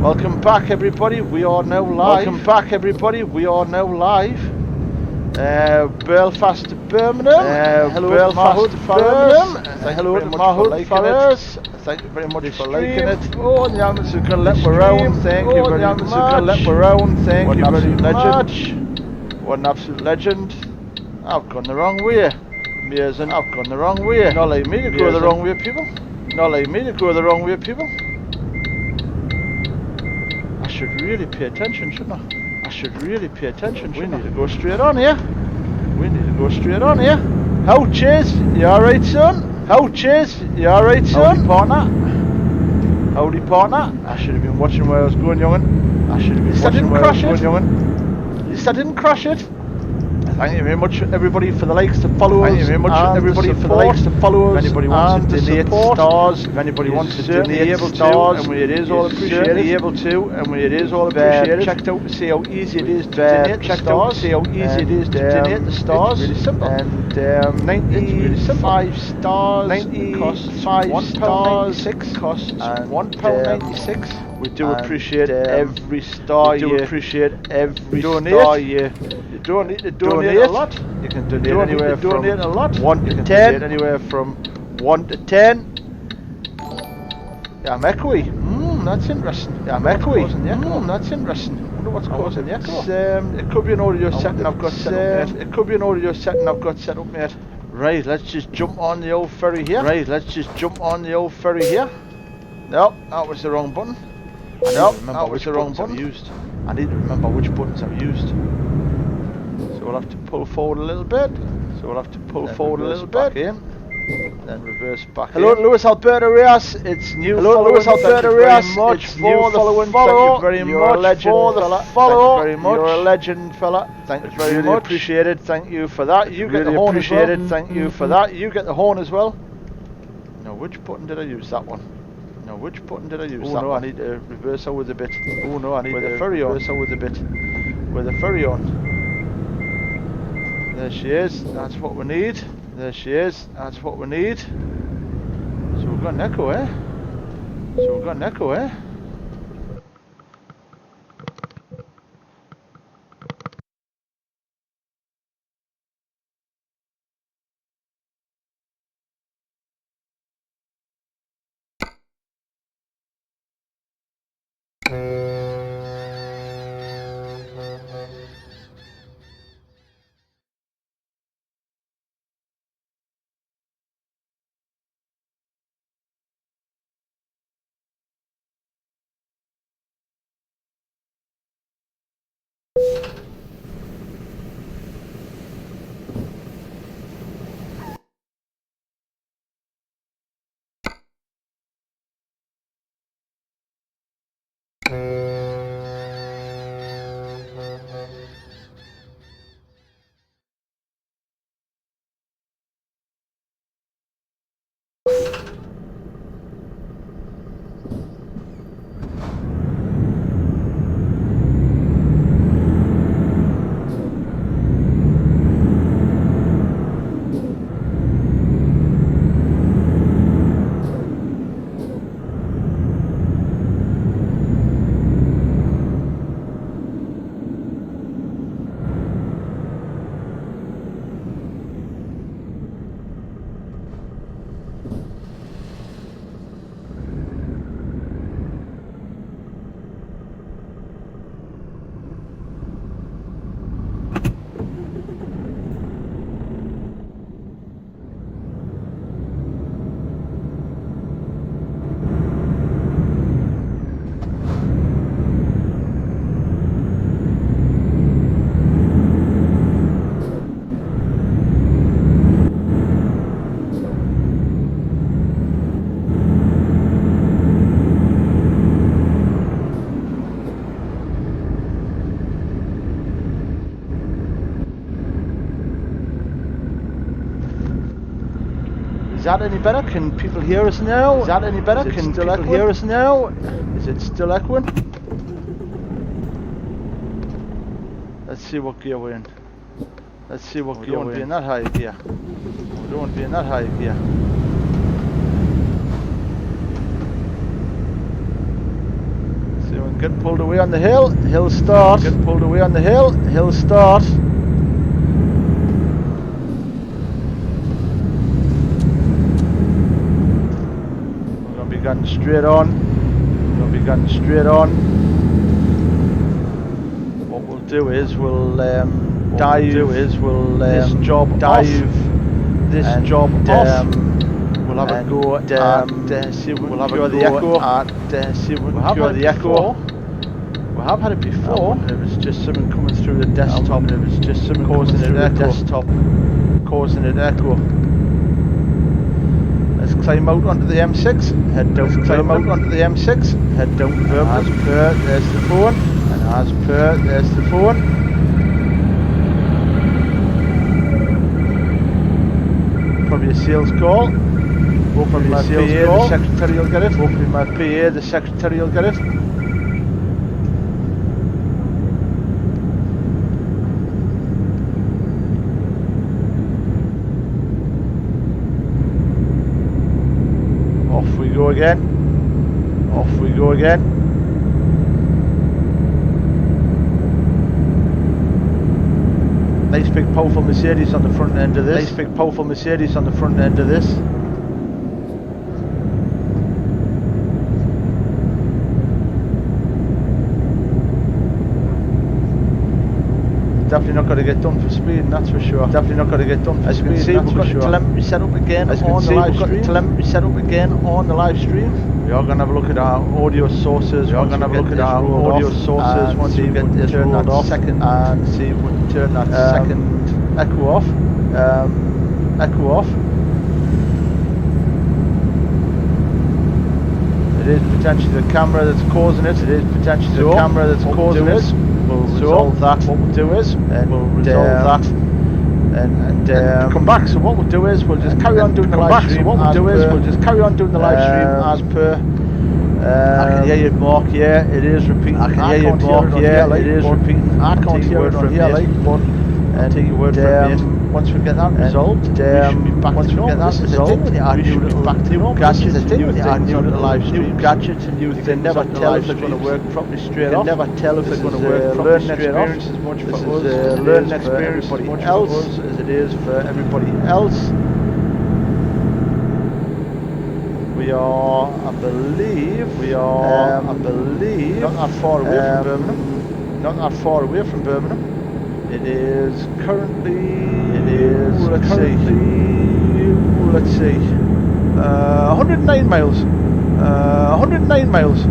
Welcome back, everybody. We are now live. Welcome back, everybody. We are now live. Belfast to Birmingham. Hello, Belfast to Birmingham. Hello to Mahood followers. Thank you very much for liking it. Oh, and the Amazon can let me round. Thank you very much. Can let me round. Thank you very much. What an absolute legend. I've gone the wrong way. Amazing. I've gone the wrong way. Not like me to go the wrong way, people. Not like me to go the wrong way, people. I should really pay attention, shouldn't I? I should really pay attention, shouldn't I? We need to go straight on here. We need to go straight on here. How cheers? You alright, son? How cheers? You alright, son? Howdy, partner. Howdy, partner. I should have been watching where I was going, young'un. I should have been watching where I was going, young'un. At least I didn't crash it. Thank you very much, everybody, for the likes to follow us. Thank you very much, everybody, for the likes to follow us. If anybody wants to donate stars, if anybody wants to donate stars, and it is all appreciated. Able to, and it is all appreciated. Checked out to see how easy it is to donate. Checked out to see how easy it is to donate the stars. It's really simple. And 95 stars. 95 stars costs £1.96. We do appreciate every star. We do appreciate every star you don't need to donate a lot. You can donate anywhere from 1 to 10. Anywhere from 1 to 10. Yeah, I'm echoey. That's interesting. Yeah, I'm echoey. That's interesting. I wonder what's causing the echo. It could be an audio setting I've got set up, mate. It could be an audio setting I've got set up, mate. Right, let's just jump on the old ferry here. Right, let's just jump on the old ferry here. Nope, that was the wrong button. Nope, that was the wrong button. I need to remember which buttons I've used. So we'll have to pull forward a little bit. Then reverse back in. Hello, Lewis Alberta Rias. It's new. Hello, Lewis Alberta Rias. It's new following. Thank you very much for the follow. Thank you very much. You're a legend, fella. Thank you very much. Appreciated. Thank you for that. You get the horn as well. Thank you for that. You get the horn as well. Now, which button did I use? That one. Now, which button did I use? Oh no, I need to reverse over a bit. Oh no, I need to reverse over a bit. With the ferry on. There she is. That's what we need. There she is. That's what we need. So we've got an echo, eh? Is that any better? Can people hear us now? Is that any better? Can people hear us now? Is it still echoing? Let's see what gear we're in. Let's see what gear we're in. We don't want to be in that high gear. We don't want to be in that high gear. Getting pulled away on the hill. Hill start. Getting pulled away on the hill. Hill start. We're going to be going straight on. We're going to be going straight on. What we'll do is we'll dive. This job dive. This job off. We'll have a go at see if we can cure the echo. See if we can cure the echo. We have had it before. It was just something coming through the desktop. It was just something causing it echo. Causing it echo. Let's climb out onto the M6. Head down. Climb out onto the M6. Head down. As per, there's the phone. And as per, there's the phone. Probably a sales call. Hopefully my PA, the secretary will get it. Hopefully my PA, the secretary will get it. Off we go again. Off we go again. Nice big powerful Mercedes on the front end of this. Nice big powerful Mercedes on the front end of this. Definitely not going to get done for speed, that's for sure. Definitely not going to get done for speed, that's for sure. As you can see, we've got the telemetry set up again on the live stream. We've got the telemetry set up again on the live stream. We are going to have a look at our audio sources. We are going to have a look at our audio sources once we get this rolled off, and see if we can turn that second echo off. Echo off. It is potentially the camera that's causing it. It is potentially the camera that's causing it. We'll resolve that. What we'll do is, we'll resolve that, and come back. So what we'll do is, we'll just carry on doing the live stream. So what we'll do is, we'll just carry on doing the live stream as per. I can hear you, Mark. Yeah, it is repeating. I can hear you, Mark. Yeah, it is repeating. I can't hear it on here, like, but take your word for it, mate. Once we get that resolved, we should be back to normal. This is the thing when you add new little gadgets, new things on the live stream, gadgets and new things. You can never tell if it's going to work properly straight off. You can never tell if it's going to work properly straight off. This is as much for us, learning experience for everybody else as it is for everybody else. We are, I believe, not that far away from Birmingham. Not that far away from Birmingham. It is currently, let's see, 109 miles. 109 miles.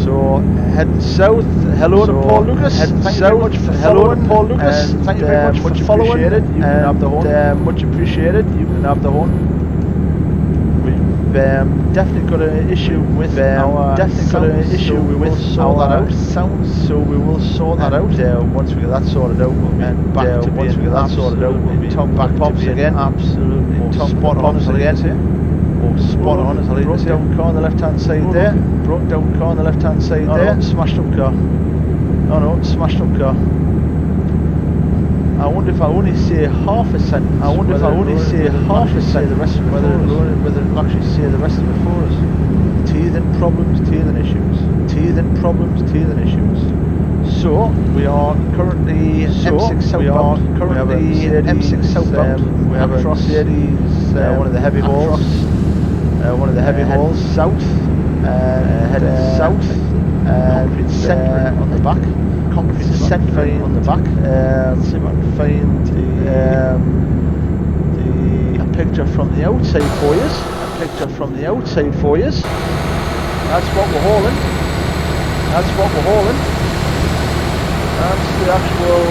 So heading south. Hello to Paul Lucas. Heading south. Hello to Paul Lucas. Thank you very much for following. You can have the horn. Much appreciated. You can have the horn. We've definitely got an issue with our sounds, so we will sort that out. So we will sort that out. Once we get that sorted out, we'll be back to being top back pops again. Absolutely top spot on us again. Or spot on as I like to say. Broke down car on the left hand side there. Broke down car on the left hand side there. Smashed up car. Oh no, smashed up car. I wonder if I only say half a sentence. I wonder if I only say half a sentence. The rest of it whether it'll actually say the rest of it for us. Teething problems, teething issues. Teething problems, teething issues. So we are currently M6 southbound. We have a M6 southbound. We have a Mercedes, one of the heavy hauls. One of the heavy hauls south. Heading south. Concrete centering on the back. Concrete centering on the back. See if I can find a picture from the outside for you. A picture from the outside for you. That's what we're hauling. That's what we're hauling. That's the actual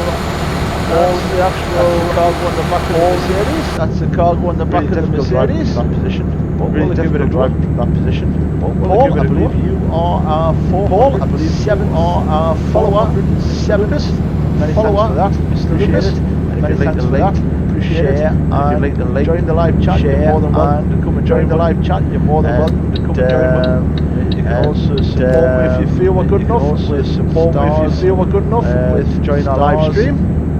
cargo on the back of the Mercedes. That's the cargo on the back of the Mercedes. That position. But we'll give it a drive from that position. Paul, I believe you are our Paul, I believe you are our follower. 7th. Many thanks for that, Mr. Lucas. Many thanks for that. Appreciate it. If you'd like to join the live chat, you're more than welcome to come and join the live chat. You're more than welcome to come and join. You can also support me if you feel we're good enough. Support me if you feel we're good enough with join our live stream.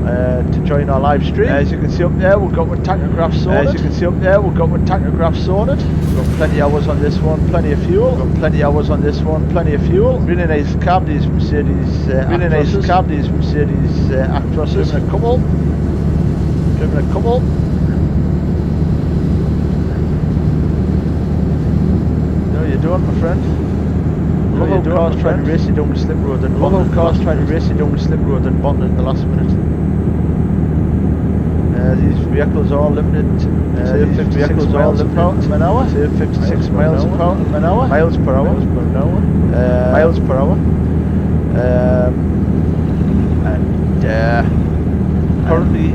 to join our live stream. As you can see up there, we've got our tachograph sorted. As you can see up there, we've got our tachograph sorted. We've got plenty of hours on this one, plenty of fuel. We've got plenty of hours on this one, plenty of fuel. Really nice cab, these Mercedes really nice cab, these Mercedes Actros. Driven a couple. How you doing, my friend? Love how cars try to race you down the slip road and bottle in the last minute. These vehicles are limited to 56 miles per hour. Miles per hour. Currently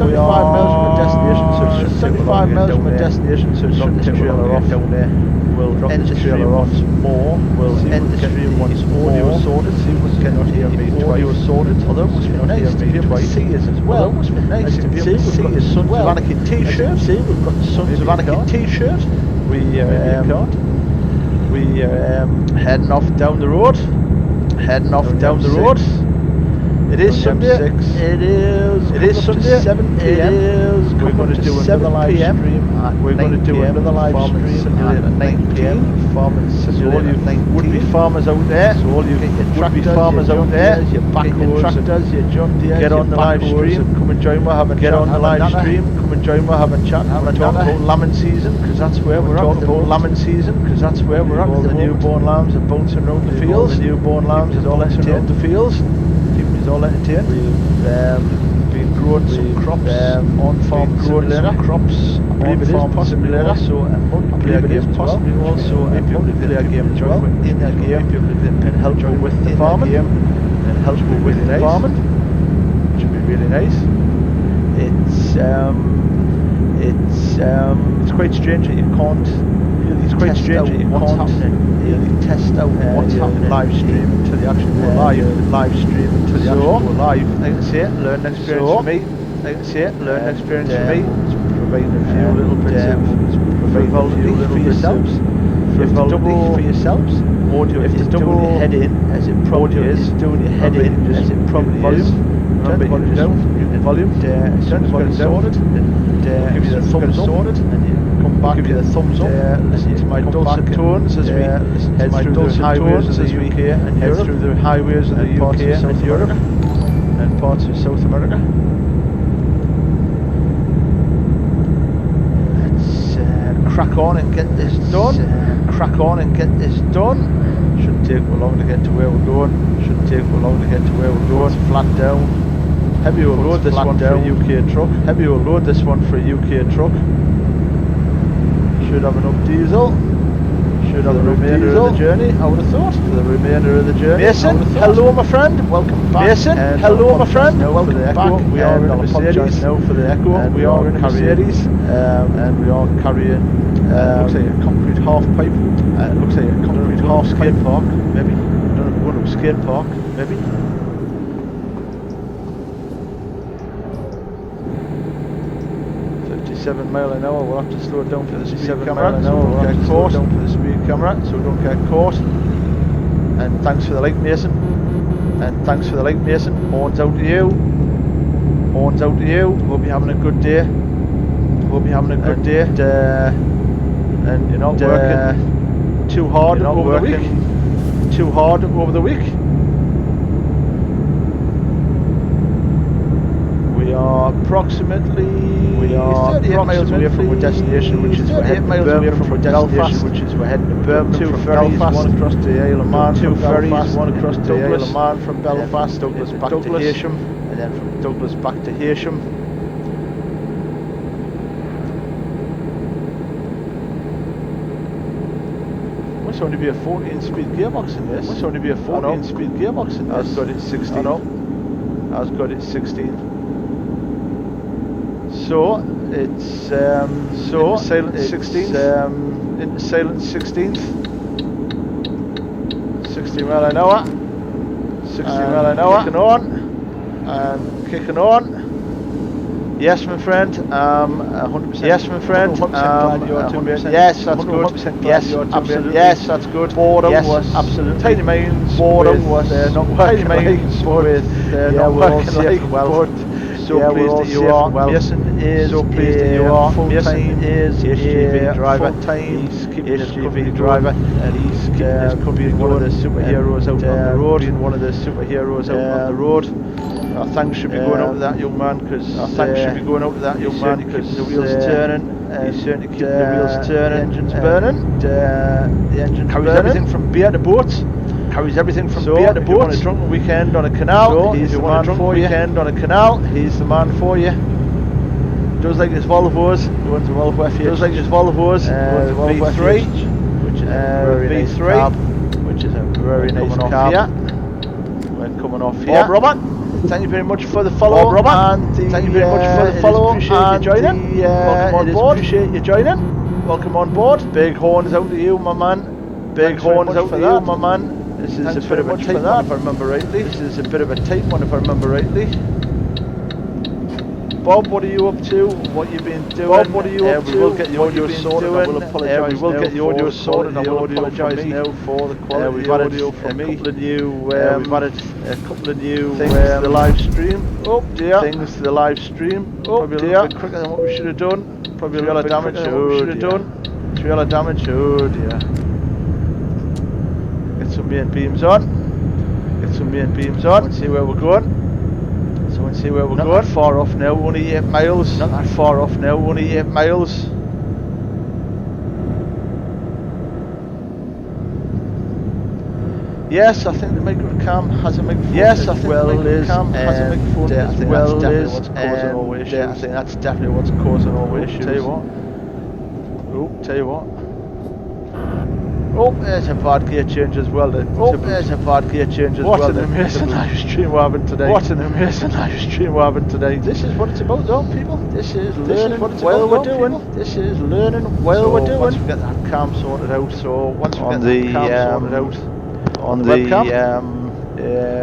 we are 75 miles from our destination, so it shouldn't take the trailer off down there. We'll end the trailer off more. We'll end the stream once audio sorted. See, we cannot hear me twice. Although it must be nice to be able to see us as well. It must be nice to be able to see us as well. Sons of Anakin t-shirt. See, we've got the Sons of Anakin t-shirt. We heading off down the road. It is Sunday. It is Sunday. 7 p.m. We're going to do another live stream at 9 p.m. Farming Simulator 19. Would be farmers out there. So all you would-be farmers out there, your backhoes, tractors, your John Deere, get on the live stream. Come and join. We're having get on the live stream. Come and join. We're having chat. We're talking about lambing season because that's where we're at. Talking about lambing season because that's where we're at. All the newborn lambs are bouncing around the fields. The newborn lambs are bouncing around the fields. Is all entertained. We've been growing some crops on farm simulator. Crops on farm simulator. So a multiplayer game, possibly also a multiplayer game as well. In that game, can help you with the farming. Which would be really nice. It's quite strange that you can't. It's quite strange that you can't really test out what's happening live stream until you actually go live. Live stream until you actually go live. I can see it, learn experience for me. I can see it, learn experience for me. It's providing a few little bits of frivolity for yourselves. For yourselves. Audio if you're doing your head in, as it probably is. Doing your head in, as it probably is. Remember, you just down, volume. As soon as it's sorted, give you the thumbs up, and you come back, give you the thumbs up. Listen to my dulcet tones as we head through the highways of the UK and Europe, through the highways of the UK and Europe, and parts of South America. Let's crack on and get this done. Shouldn't take too long to get to where we're going. It's flat down. Heavy will load this one for a UK truck. Should have enough diesel. Should have the remainder of the journey, I would have thought. For the remainder of the journey. Mason, hello my friend, welcome back. Mason, hello my friend, welcome back. We are in a Mercedes now for the echo. We are in a Mercedes, and we are carrying. Looks like a concrete half pipe. Looks like a concrete half skate park, maybe. I don't know if we're going to a skate park, maybe. 57 miles an hour. We'll have to slow it down for the speed camera, so we don't get caught. And thanks for the like, Mason. Horns out to you. Hope you're having a good day. And you're not working too hard over the week. We are approximately 38 miles away from our destination, which is we're heading to Birmingham from Belfast, which is we're heading to Birmingham from Belfast, one across to Isle of Man, two ferries, one across to Isle of Man from Belfast, Douglas back to Heysham, and then from Douglas back to Heysham. Must only be a 14-speed gearbox in this. I've got it 16. I've got it 16. So it's silent 16th. Into silent 16th. 60 mile an hour. Kicking on. Yes, my friend. 100%. Yes, my friend. 100% glad you're too, mate. Yes, that's good. 100% glad yes, you're too, absolutely. Yes, that's good. Boredom yes, was absolutely. Tiny Mines. Boredom was not working. Tiny Mines with not working like well. So yeah, pleased that you are. Well. Mason is so pleased that you are. Mason is HGV driver. Full-time. He's keeping his company driver, and he's keeping his company one of the superheroes out on the road. Being one of the superheroes out on the road. Our thanks should be going out to that young man because our thanks should be going out to that young man because the wheels turning. He's certainly keeping the wheels turning. The engine's burning. The engine's burning. How is everything from beer to boats? How is everything from beer to boats? If you want a drunken weekend on a canal, so he's the man for you. Weekend on a canal, he's the man for you. Does like his Volvos. He runs a Volvo FH. Does like his Volvos. V3, which is a very nice cab. Which is a very nice cab. We're coming off here. Bob Robert, thank you very much for the follow. Bob Robert, thank you very much for the follow. Appreciate you joining. Welcome on board. Appreciate you joining. Welcome on board. Big horns out to you, my man. Big horns out to you, my man. This is a bit of a tight one if I remember rightly. This is a bit of a tight one if I remember rightly. Bob, what are you up to? What you been doing? Bob, what are you up to? We will get the audio sorted. I will apologise. We will get the audio sorted. I will apologise now for the quality of the audio from me. We've added a couple of new things to the live stream. Oh dear. Things to the live stream. Oh dear. Probably a little bit quicker than what we should have done. Probably a little bit quicker than what we should have done. Trailer damage. Oh dear. Get some main beams on. Get some main beams on. Let's see where we're going. So let's see where we're going. Not that far off now, only 8 miles. Not that far off now, only 8 miles. Yes, I think the microcam has a microphone. Yes, I think the microcam has a microphone as well. I think that's definitely what's causing all the issues. Tell you what. Oh, tell you what. Oh, there's a bad gear change as well. There's a bad gear change as well. What an amazing live stream we're having today. What an amazing live stream we're having today. This is what it's about though, people. This is learning while we're doing. This is learning while we're doing. Once we get that cam sorted out, so once we get that cam sorted out on the webcam.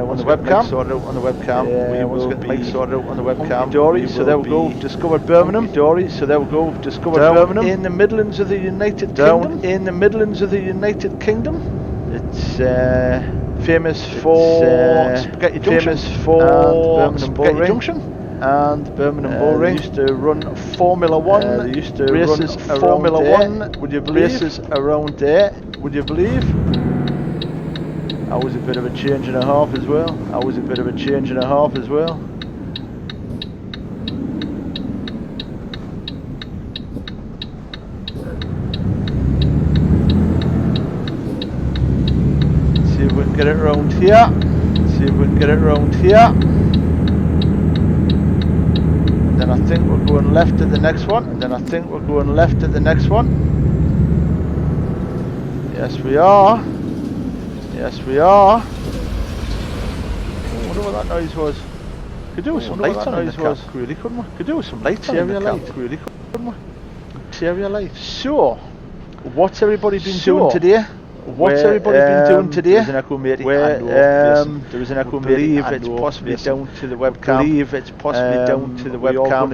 On the webcam, sorted out on the webcam. We will get the mic sorted out on the webcam. Dory, so there we go. Discovered Birmingham. Dory, so there we go. Discovered Birmingham in the Midlands of the United Kingdom. In the Midlands of the United Kingdom. It's famous for Spaghetti Junction. Famous for Spaghetti Junction and Birmingham Bullring. They used to run Formula One. They used to races run Formula One. Would you believe? Races around there. Would you believe? That was a bit of a change and a half as well. That was a bit of a change and a half as well. See if we can get it around here. See if we can get it around here. Then I think we're going left at the next one. Then I think we're going left at the next one. Yes, we are. Yes, we are. I wonder what that noise was. Could do with some lights on the car, really, couldn't we? Could do with some lights on the car, really, couldn't we? Interior lights. So, what's everybody been doing today? What's everybody been doing today? There's an echo meeting. There is an echo meeting. I believe it's possibly down to the webcam. I believe it's possibly down to the webcam.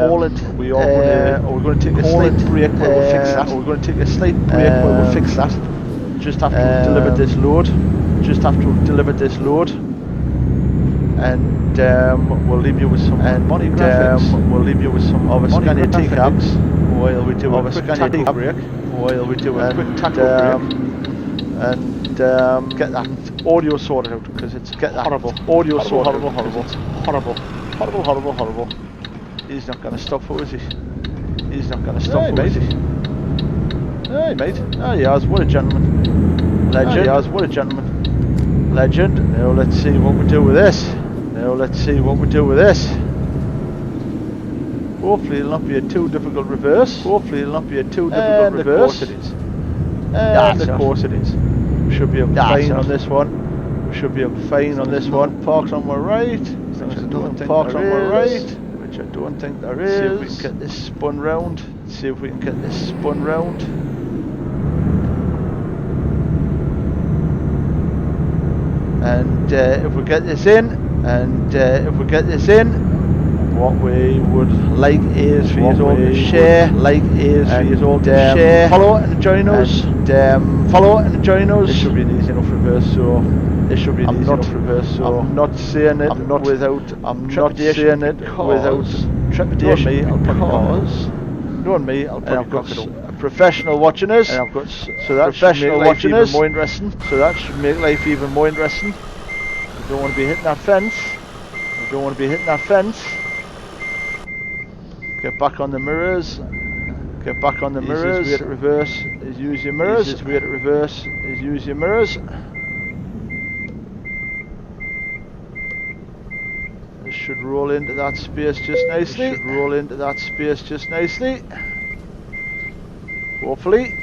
Call it. We are going to take a slight break where we'll fix that. We're going to take a slight break where we'll fix that. Just have to deliver this load. Just have to deliver this load, and we'll leave you with some money graphics. We'll leave you with some of a Scania T-cabs while we do a quick tackle break. While we do a quick tackle break, and get that audio sorted out because it's horrible. Audio sorted out. Horrible. He's not going to stop for, is he? He's not going to stop for, is he? Hey mate, oh yes, what a gentleman. Legend, oh, yes, what a gentleman. Legend. Now let's see what we do with this. Hopefully it'll not be a too difficult reverse. Of course it is. Of course it is. We should be up fine on this one. Parks on my right. Which I don't think there is. See if we can get this spun round. And if we get this in, what we would like is for you all to share, follow and join us, follow and join us. This should be an easy enough reverse, so this should be an easy enough reverse. So I'm not saying it without trepidation. Knowing me, I'll probably cock it up. A professional watching us, and I've got so that professional watching us, more interesting. So that should make life even more interesting. We don't want to be hitting that fence. We don't want to be hitting that fence. Get back on the mirrors. Get back on the mirrors. Easiest way to reverse is use your mirrors. Easiest way to reverse is use your mirrors. This should roll into that space just nicely. Should roll into that space just nicely. Hopefully.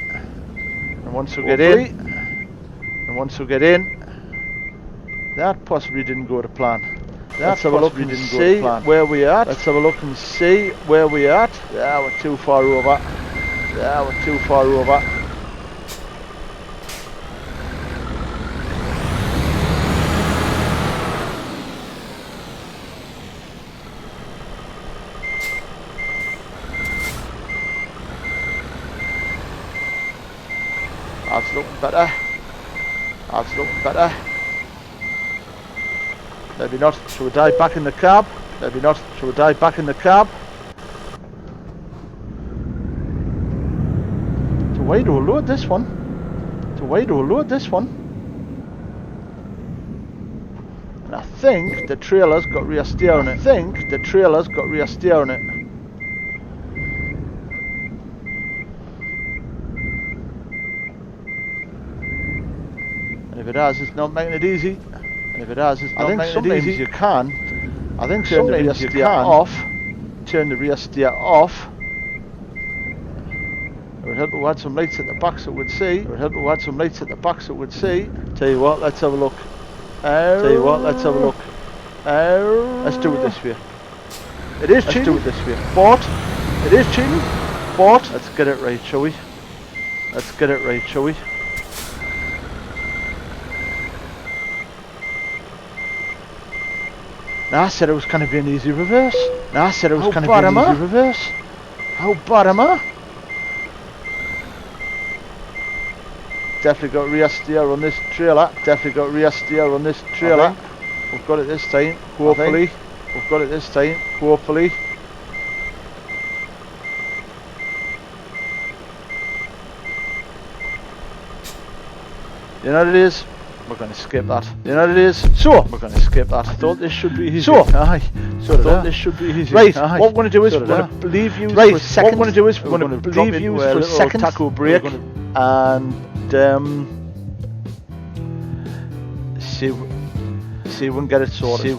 And once we get in, that possibly didn't go to plan. Let's have a look and see where we are. Let's have a look and see where we are. Yeah, we're too far over. Yeah, we're too far over. That's looking better. That's looking better. Maybe not. Shall we dive back in the cab? Maybe not. Shall we dive back in the cab? It's a way to load this one. It's a way to load this one. And I think the trailer's got rear steer on it. And if it has, it's not making it easy. If it has, it's not making it easy. You can. I think turn the rear steer off. Turn the rear steer off. It would help if we had some lights at the back so we'd see. Tell you what, let's have a look. Let's do it this way. It is cheating. Let's do it this way. But it is cheating. But let's get it right, shall we? Now I said it was going to be an easy reverse. How bad am I? Definitely got rear steer on this trailer. We've got it this time, hopefully. You know what it is? We're going to skip that. You know what it is? So, we're going to skip that. I thought this should be easy. Right, what we're going to do is we're going to leave you for a second. We're going to leave you for a second. Taco break. And see if we can get it sorted.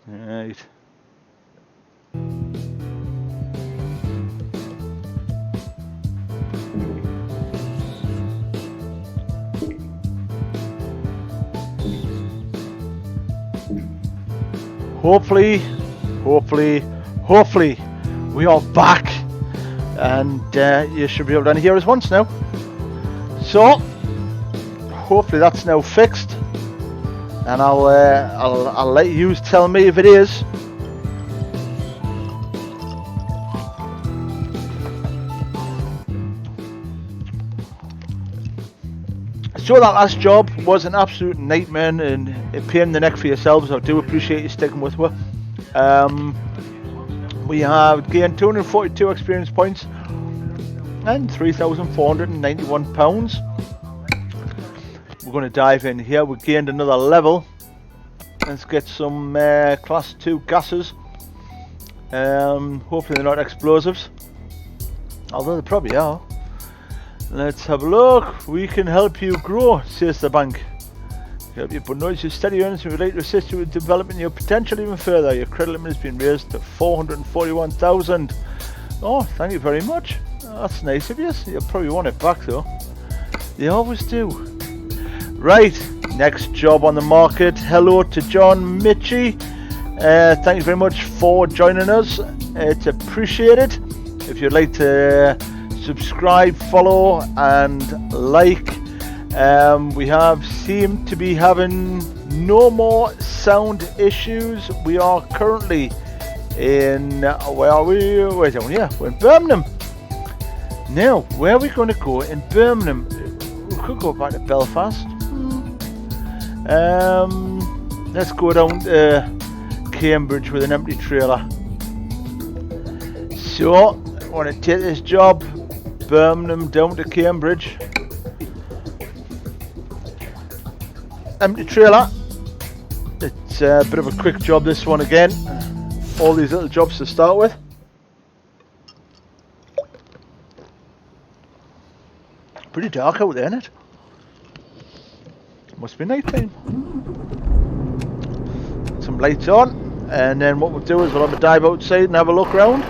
Right. Hopefully we are back, and you should be able to hear us once now. So hopefully that's now fixed. And I'll let you tell me if it is. So that last job was an absolute nightmare and a pain in the neck for yourselves. I do appreciate you sticking with me. We have gained 242 experience points and £3,491. We're going to dive in here. We gained another level. Let's get some class 2 gases. Hopefully they're not explosives. Although they probably are. Let's have a look. We can help you grow, says the bank. Help you put noise your steady earnings and we'd like to assist you with developing your potential even further. Your credit limit has been raised to 441,000. Oh, thank you very much. That's nice of you. You'll probably want it back though. They always do. Right, next job on the market. Hello to John Mitchie. Thank you very much for joining us. It's appreciated. If you'd like to subscribe, follow and like. We have seemed to be having no more sound issues. We are currently in, where are we? We're down here. We're in Birmingham. Now, where are we going to go in Birmingham? We could go back to Belfast. Let's go down to Cambridge with an empty trailer. So, I want to take this job, Birmingham down to Cambridge. Empty trailer. It's a bit of a quick job, this one again. All these little jobs to start with. Pretty dark out there, isn't it? Must be night time. Some lights on, and then what we'll do is we'll have a dive outside and have a look around.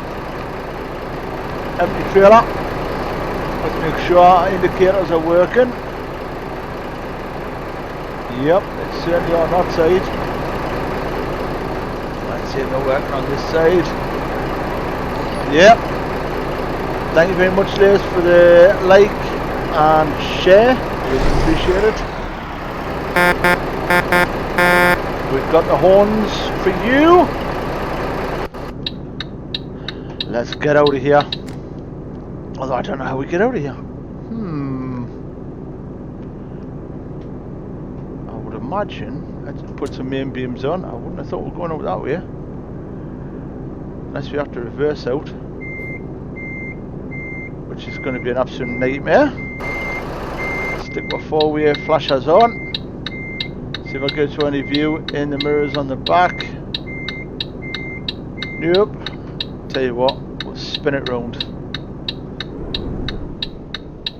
Empty trailer. Let's make sure our indicators are working. Yep, it's certainly on that side. Let's see if they're working on this side. Yep. Thank you very much, Liz, for the like and share. Really appreciate it. We've got the horns for you. Let's get out of here. Although I don't know how we get out of here. Imagine, let's put some main beams on. I wouldn't have thought we were going out that way. Unless we have to reverse out. Which is going to be an absolute nightmare. Stick my four-way flashers on. See if I get to any view in the mirrors on the back. Nope. Tell you what, we'll spin it round.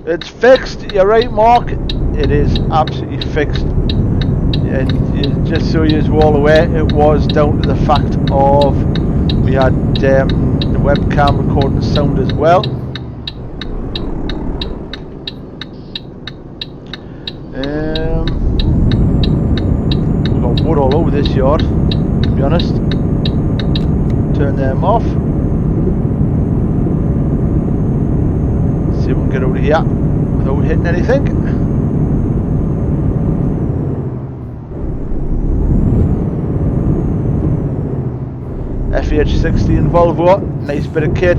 It's fixed, you're right, Mark. It is absolutely fixed. And just so you're all aware, it was down to the fact of we had the webcam recording the sound as well. We've got wood all over this yard, to be honest. Turn them off. See if we can get over here without hitting anything. FH16 Volvo, nice bit of kit.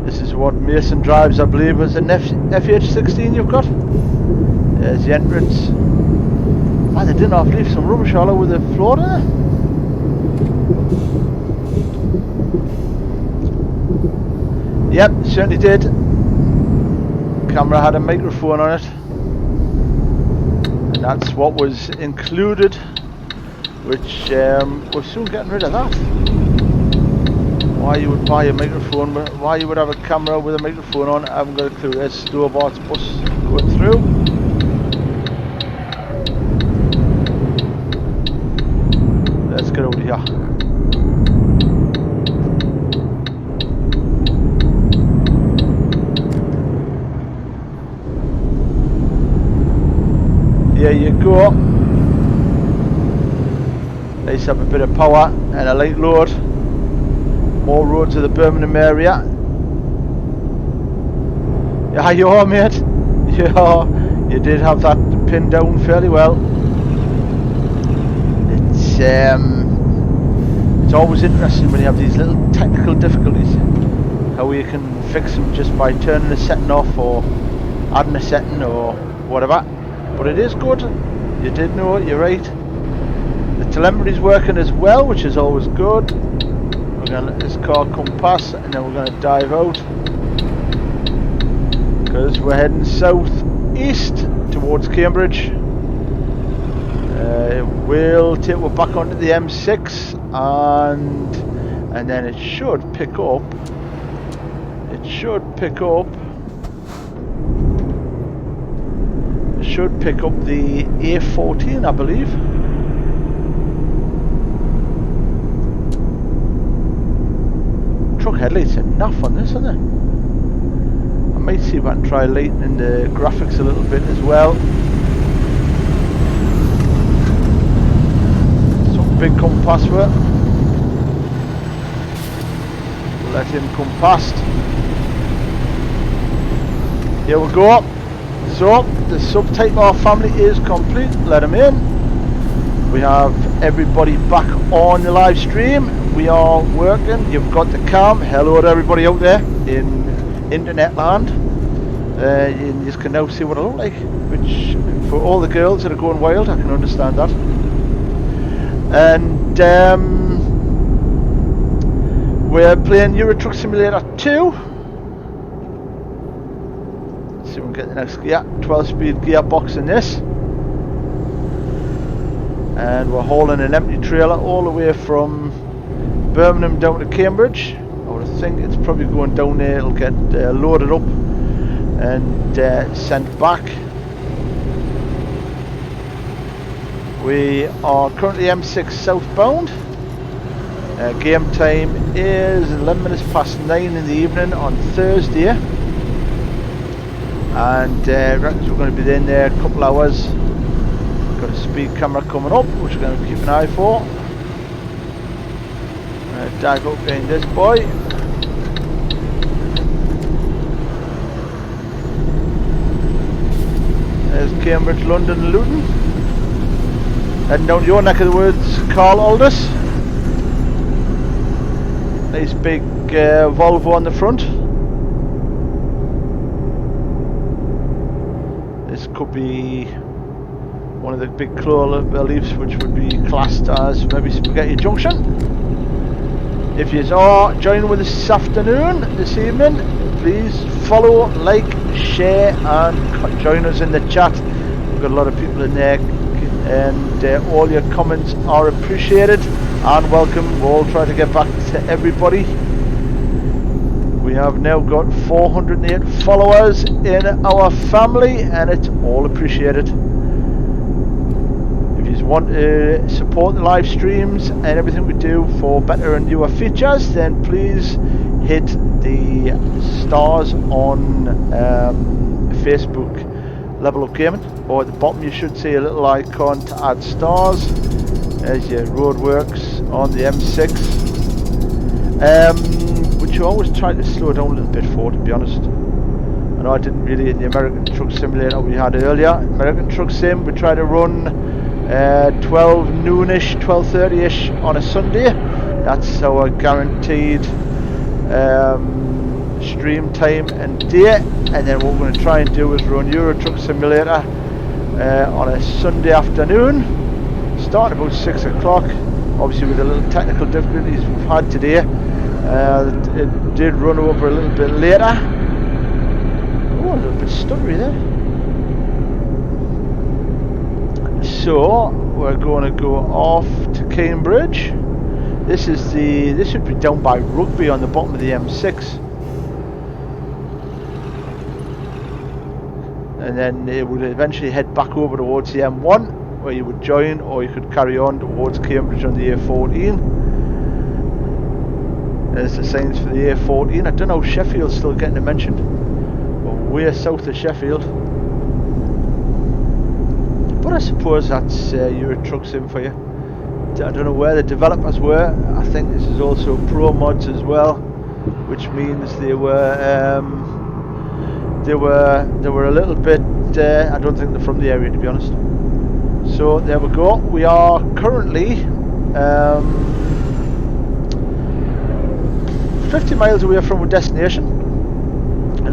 This is what Mason drives, I believe. Was an FH16 you've got? There's the entrance. Ah, they didn't have to leave some rubbish all over the floor there. Yep, certainly did. Camera had a microphone on it. And that's what was included. Which we're soon getting rid of that. Why you would buy a microphone, why you would have a camera with a microphone on, I haven't got a clue. There's Stobart's bus going through. Let's get over here. There you go. Nice to have a bit of power and a light load. More road to the Birmingham area. Yeah, you are, mate. Yeah, you did have that pinned down fairly well. It's always interesting when you have these little technical difficulties, how you can fix them just by turning a setting off or adding a setting or whatever. But it is good. You did know it, you're right. The telemetry's working as well, which is always good. We're going to let this car come past and then we're going to dive out. Because we're heading south east towards Cambridge. We'll take, we're back onto the M6 and and then it should pick up. It should pick up the A14, I believe. Truck headlights are enough on this, aren't they? I might see if I can try lightening the graphics a little bit as well. Some big come past for it. We'll let him come past. Here we go. So the subtype of our family is complete. Let him in. We have everybody back on the live stream. We are working. You've got the cam. Hello to everybody out there in internet land. You can now see what I look like, which for all the girls that are going wild, I can understand that. And we're playing Euro Truck Simulator 2. Let's see if we can get the next gear. 12-speed gearbox in this. And we're hauling an empty trailer all the way from Birmingham down to Cambridge. I would think it's probably going down there. It'll get loaded up and sent back. We are currently M6 southbound. Game time is 11 minutes past 9 in the evening on Thursday, and reckons we're going to be in there a couple hours. Got a speed camera coming up, which we're going to keep an eye for. Dive up behind this boy. There's Cambridge, London, and Luton. Heading down your neck of the woods, Carl Aldous. Nice big Volvo on the front. This could be one of the big clover leaves, which would be classed as maybe Spaghetti Junction. If you are joining with us this afternoon, this evening, please follow, like, share and join us in the chat. We've got a lot of people in there, and all your comments are appreciated and welcome. We'll try to get back to everybody. We have now got 408 followers in our family, and it's all appreciated. If you want to support the live streams and everything we do for better and newer features, then please hit the stars on Facebook, Level Up Gaming, or at the bottom you should see a little icon to add stars. There's your roadworks on the M6, which you always try to slow down a little bit for, to be honest. I know I didn't really in the American Truck Simulator we had earlier. American Truck Sim, we try to run 12 noonish, 12:30ish on a Sunday. That's our guaranteed stream time and date. And then what we're going to try and do is run Euro Truck Simulator on a Sunday afternoon, starting about 6 o'clock. Obviously with the little technical difficulties we've had today, it did run over a little bit later. Oh, a little bit stuttery there. So we're going to go off to Cambridge. This should be down by Rugby on the bottom of the M6. And then it would eventually head back over towards the M1, where you would join, or you could carry on towards Cambridge on the A14. There's the signs for the A14. I don't know if Sheffield's still getting mentioned. We're south of Sheffield. But I suppose that's Euro Truck Sim for you. I don't know where the developers were. I think this is also Pro Mods as well, which means they were a little bit. I don't think they're from the area, to be honest. So there we go. We are currently 50 miles away from our destination.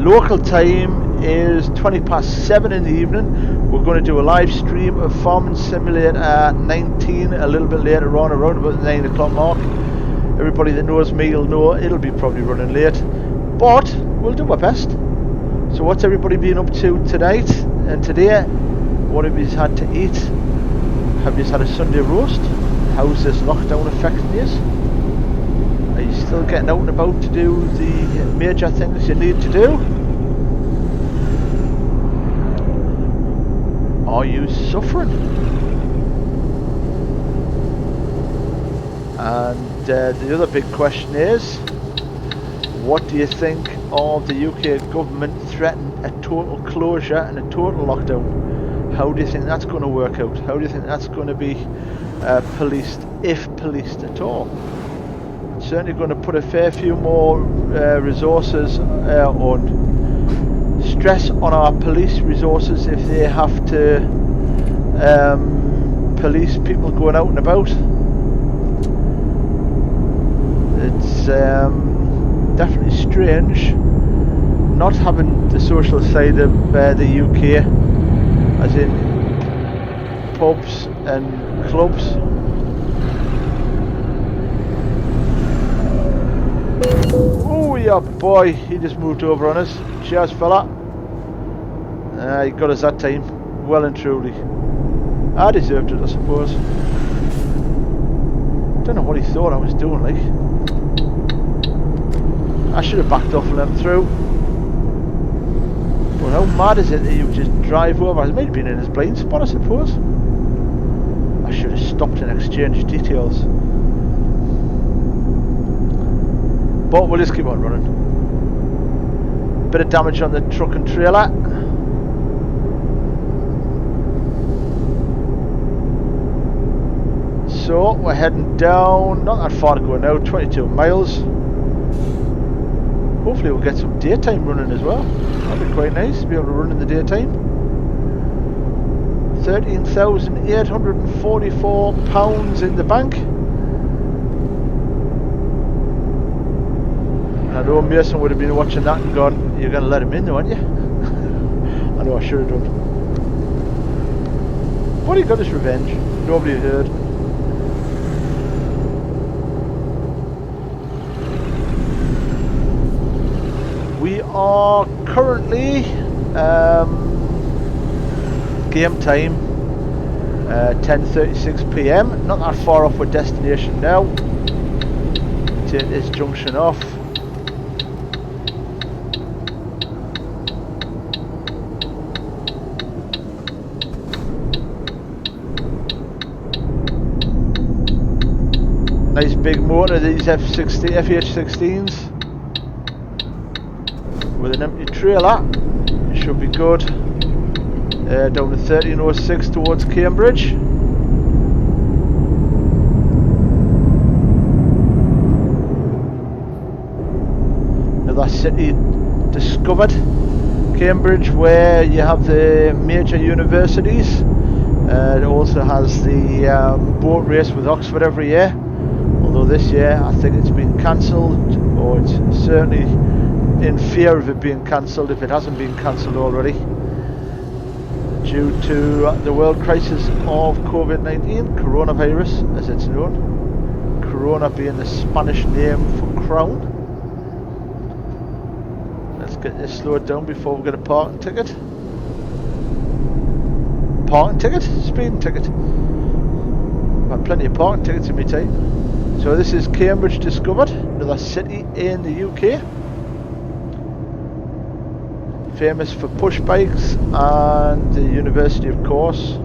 Local time is 7:20 in the evening. We're going to do a live stream of Farming Simulator 19 a little bit later on, around about the 9 o'clock mark. Everybody that knows me will know it'll be probably running late, but we'll do our best. So what's everybody been up to tonight and today? What have you had to eat? Have you had a Sunday roast? How's this lockdown affecting you? Are you still getting out and about to do the major things you need to do? Are you suffering? And the other big question is, what do you think of the UK government threatening a total closure and a total lockdown? How do you think that's going to work out? How do you think that's going to be policed, if policed at all? It's certainly going to put a fair few more resources on stress on our police resources if they have to police people going out and about. It's definitely strange not having the social side of the UK, as in pubs and clubs. Oh yeah, boy, he just moved over on us. Cheers, fella. He got us that time, well and truly. I deserved it, I suppose. Don't know what he thought I was doing, like. I should have backed off and let him through. But how mad is it that you just drive over? It might have been in his blind spot, I suppose. I should have stopped and exchanged details. But we'll just keep on running. Bit of damage on the truck and trailer. So we're heading down, not that far to go now, 22 miles. Hopefully we'll get some daytime running as well. That'd be quite nice to be able to run in the daytime. £13,844 in the bank. And I know Mason would have been watching that and gone, you're going to let him in though, aren't you? I know I should have done. But he got his revenge. Nobody heard. We are currently game time, 10:36 PM. Not that far off our destination now. Take this junction off. Nice big motor, these FH16s. With an empty trailer, it should be good. Down to 1306 towards Cambridge. Another city discovered. Cambridge, where you have the major universities. It also has the boat race with Oxford every year. Although this year I think it's been cancelled, or it's certainly in fear of it being cancelled if it hasn't been cancelled already, due to the world crisis of COVID-19, coronavirus as it's known, corona being the Spanish name for crown. Let's get this slowed down before we get a parking ticket. Parking ticket? Speeding ticket. I've had plenty of parking tickets in my time. So this is Cambridge discovered, another city in the UK. Famous for push bikes and the university, of course.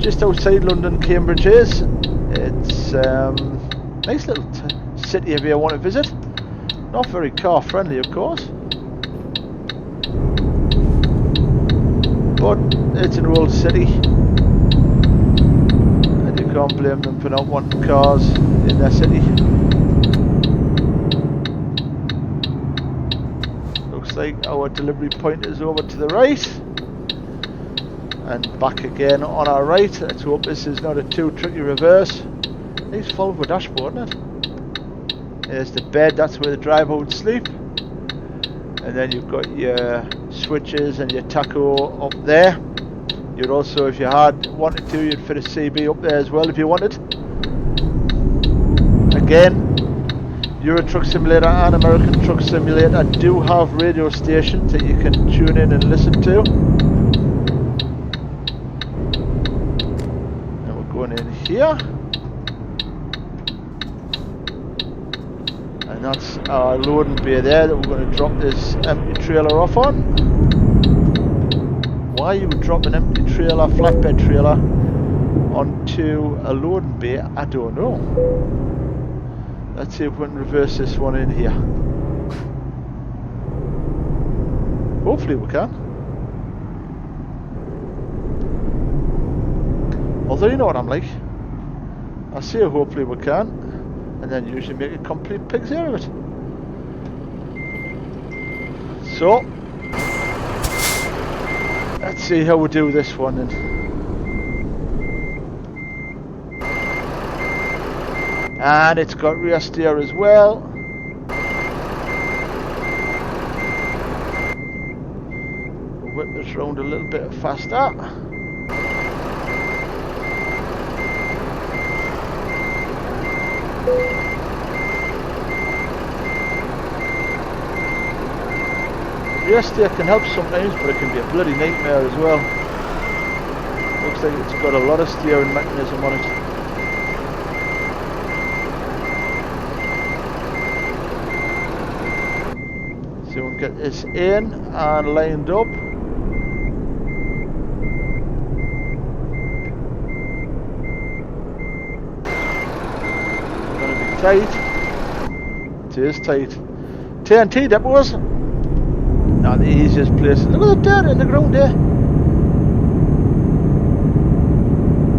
Just outside London, Cambridge is. It's nice little city if you want to visit. Not very car friendly, of course, but it's an old city. Can't blame them for not wanting cars in their city. Looks like our delivery point is over to the right and back again on our right. Let's hope this is not a too tricky reverse. Nice Volvo dashboard, isn't it? There's the bed, that's where the driver would sleep, and then you've got your switches and your tacho up there. You'd also, if you had wanted to, you'd fit a CB up there as well if you wanted. Again, Euro Truck Simulator and American Truck Simulator do have radio stations that you can tune in and listen to. here. And that's our loading bay there that we're going to drop this empty trailer off on. Why you would drop an empty trailer, flatbed trailer, onto a loading bay, I don't know. Let's see if we can reverse this one in here. Hopefully we can. Although you know what I'm like. I say hopefully we can, and then usually make a complete pig's ear of it. So, let's see how we do this one then. And it's got rear steer as well. We'll whip this round a little bit faster. Rear steer can help sometimes, but it can be a bloody nightmare as well. Looks like it's got a lot of steering mechanism on it. So we'll get this in and lined up. Gonna be tight. It is tight. TNT depots. Not the easiest place. Look at the dirt in the ground there.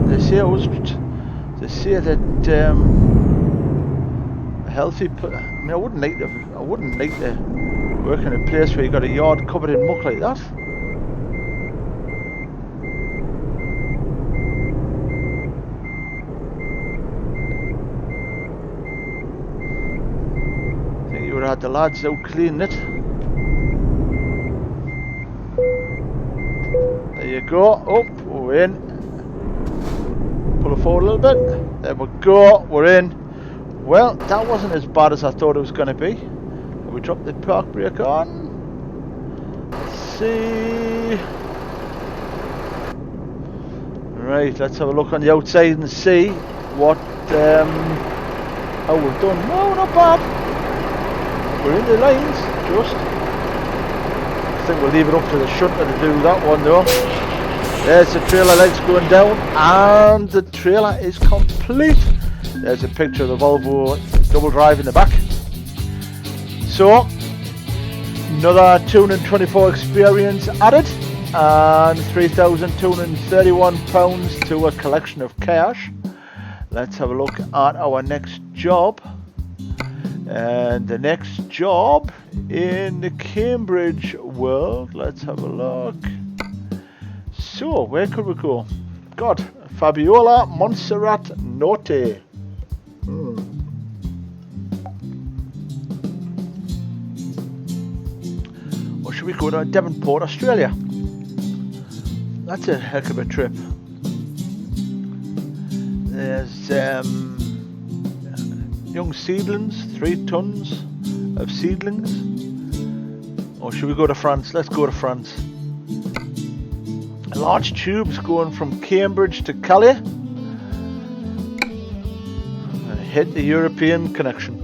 They say that a healthy. I mean, I wouldn't like to work in a place where you got a yard covered in muck like that. I think you would have had the lads out cleaning it. There you go. Oh, we're in. Pull it forward a little bit. There we go. We're in. Well, that wasn't as bad as I thought it was going to be. We dropped the park brake on. Let's see. Right, let's have a look on the outside and see what how we've done. No, not bad. We're in the lines, just. I think we'll leave it up to the shunter to do that one though. There's the trailer legs going down, and the trailer is complete. There's a picture of the Volvo double drive in the back. So, another 224 experience added, and £3,231 to a collection of cash. Let's have a look at our next job. And the next job in the Cambridge world, let's have a look. So, where could we go? God, Fabiola Montserrat Norte. Or should we go to Devonport, Australia? That's a heck of a trip. There's young seedlings, 3 tons of seedlings. Or should we go to France? Let's go to France. Large tubes going from Cambridge to Calais. And hit the European connection.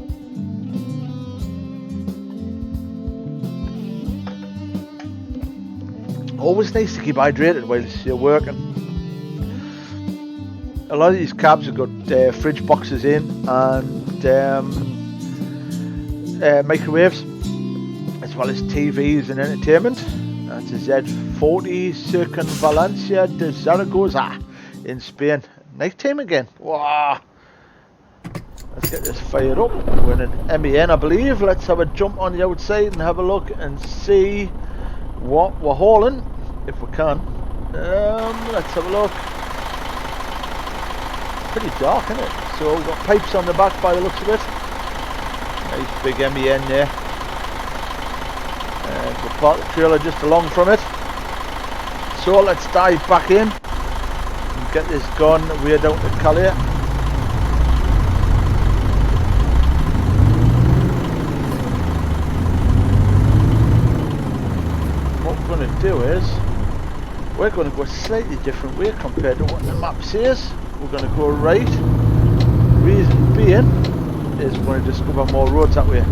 Always nice to keep hydrated whilst you're working. A lot of these cabs have got fridge boxes in and microwaves, as well as TVs and entertainment. That's a Z40 Circunvalancia de Zaragoza in Spain. Night time again. Wow. Let's get this fired up. We're in an MEN, I believe. Let's have a jump on the outside and have a look and see what we're hauling, if we can. Let's have a look. Pretty dark, isn't it? So we've got pipes on the back by the looks of it. Nice big MEN there. And we'll park the trailer just along from it. So let's dive back in and get this gone way down to Calais. What we're going to do is we're going to go a slightly different way compared to what the map says. we're going to go right. Reason being is we're going to discover more roads that way.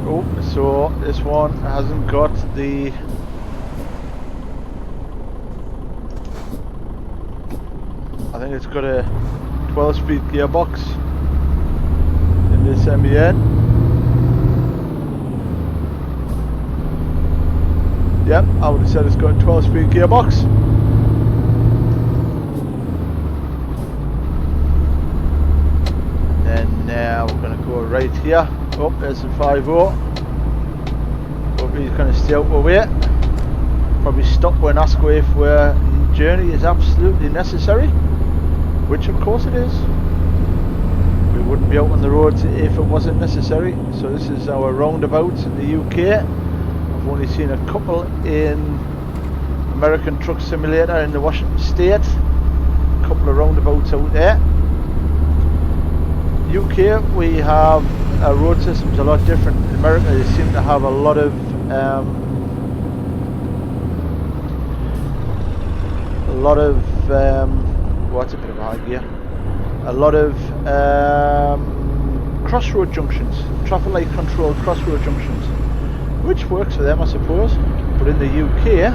Oh, so this one hasn't got the... I think it's got a 12-speed gearbox in this MEN. Yep, I would have said it's got a 12-speed gearbox. Then now we're going to go right here. Oh, there's the 5-0. Hopefully he's going to stay out of the way. Probably stop when asked if where journey is absolutely necessary, which of course it is. We wouldn't be out on the roads if it wasn't necessary. So this is our roundabouts in the UK. I've only seen a couple in American Truck Simulator in the Washington State. A couple of roundabouts out there. UK, we have our road systems a lot different. In America, they seem to have a lot of what's a bit of high gear? A lot of crossroad junctions, traffic light controlled crossroad junctions, which works for them, I suppose. But in the UK,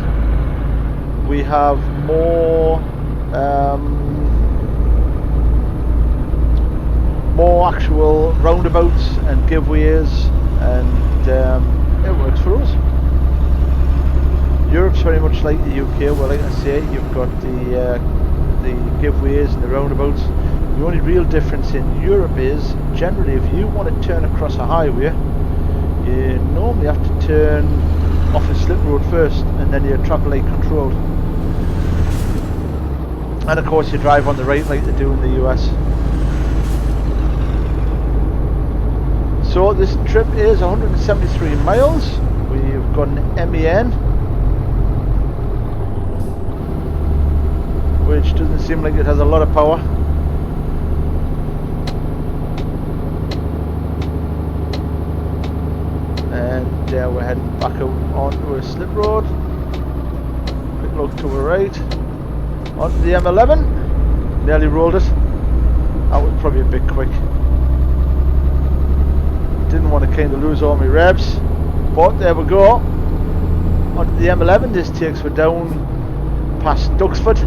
we have more actual roundabouts and giveaways, and it works for us. Europe's very much like the UK. Well, like I say, you've got the giveaways and the roundabouts. The only real difference in Europe is, generally, if you want to turn across a highway, you normally have to turn off a slip road first, and then you're traffic light controlled. And of course you drive on the right like they do in the US. So this trip is 173 miles. We've got an MEN, which doesn't seem like it has a lot of power. And we're heading back out onto a slip road. Quick look to the right. Onto the M11. Nearly rolled it. That was probably a bit quick. Didn't want to kind of lose all my revs. But there we go. Onto the M11. This takes me down past Duxford.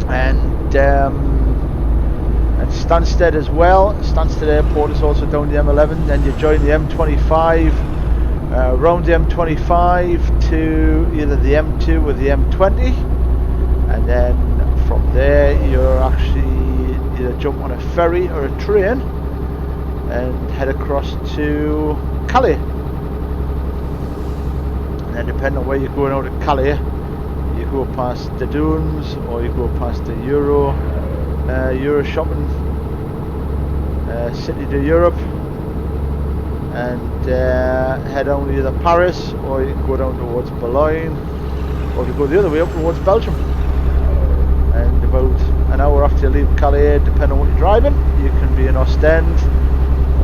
And Stansted as well. Stansted Airport is also down the M11. Then you join the M25, round the M25 to either the M2 or the M20, and then from there you're actually either jump on a ferry or a train and head across to Calais. And then depending on where you're going out of Calais, you go past the Dunes or you go past the Euro shopping City de Europe, and head on to either Paris, or you can go down towards Boulogne, or you go the other way up towards Belgium. And about an hour after you leave Calais, depending on what you're driving, you can be in Ostend,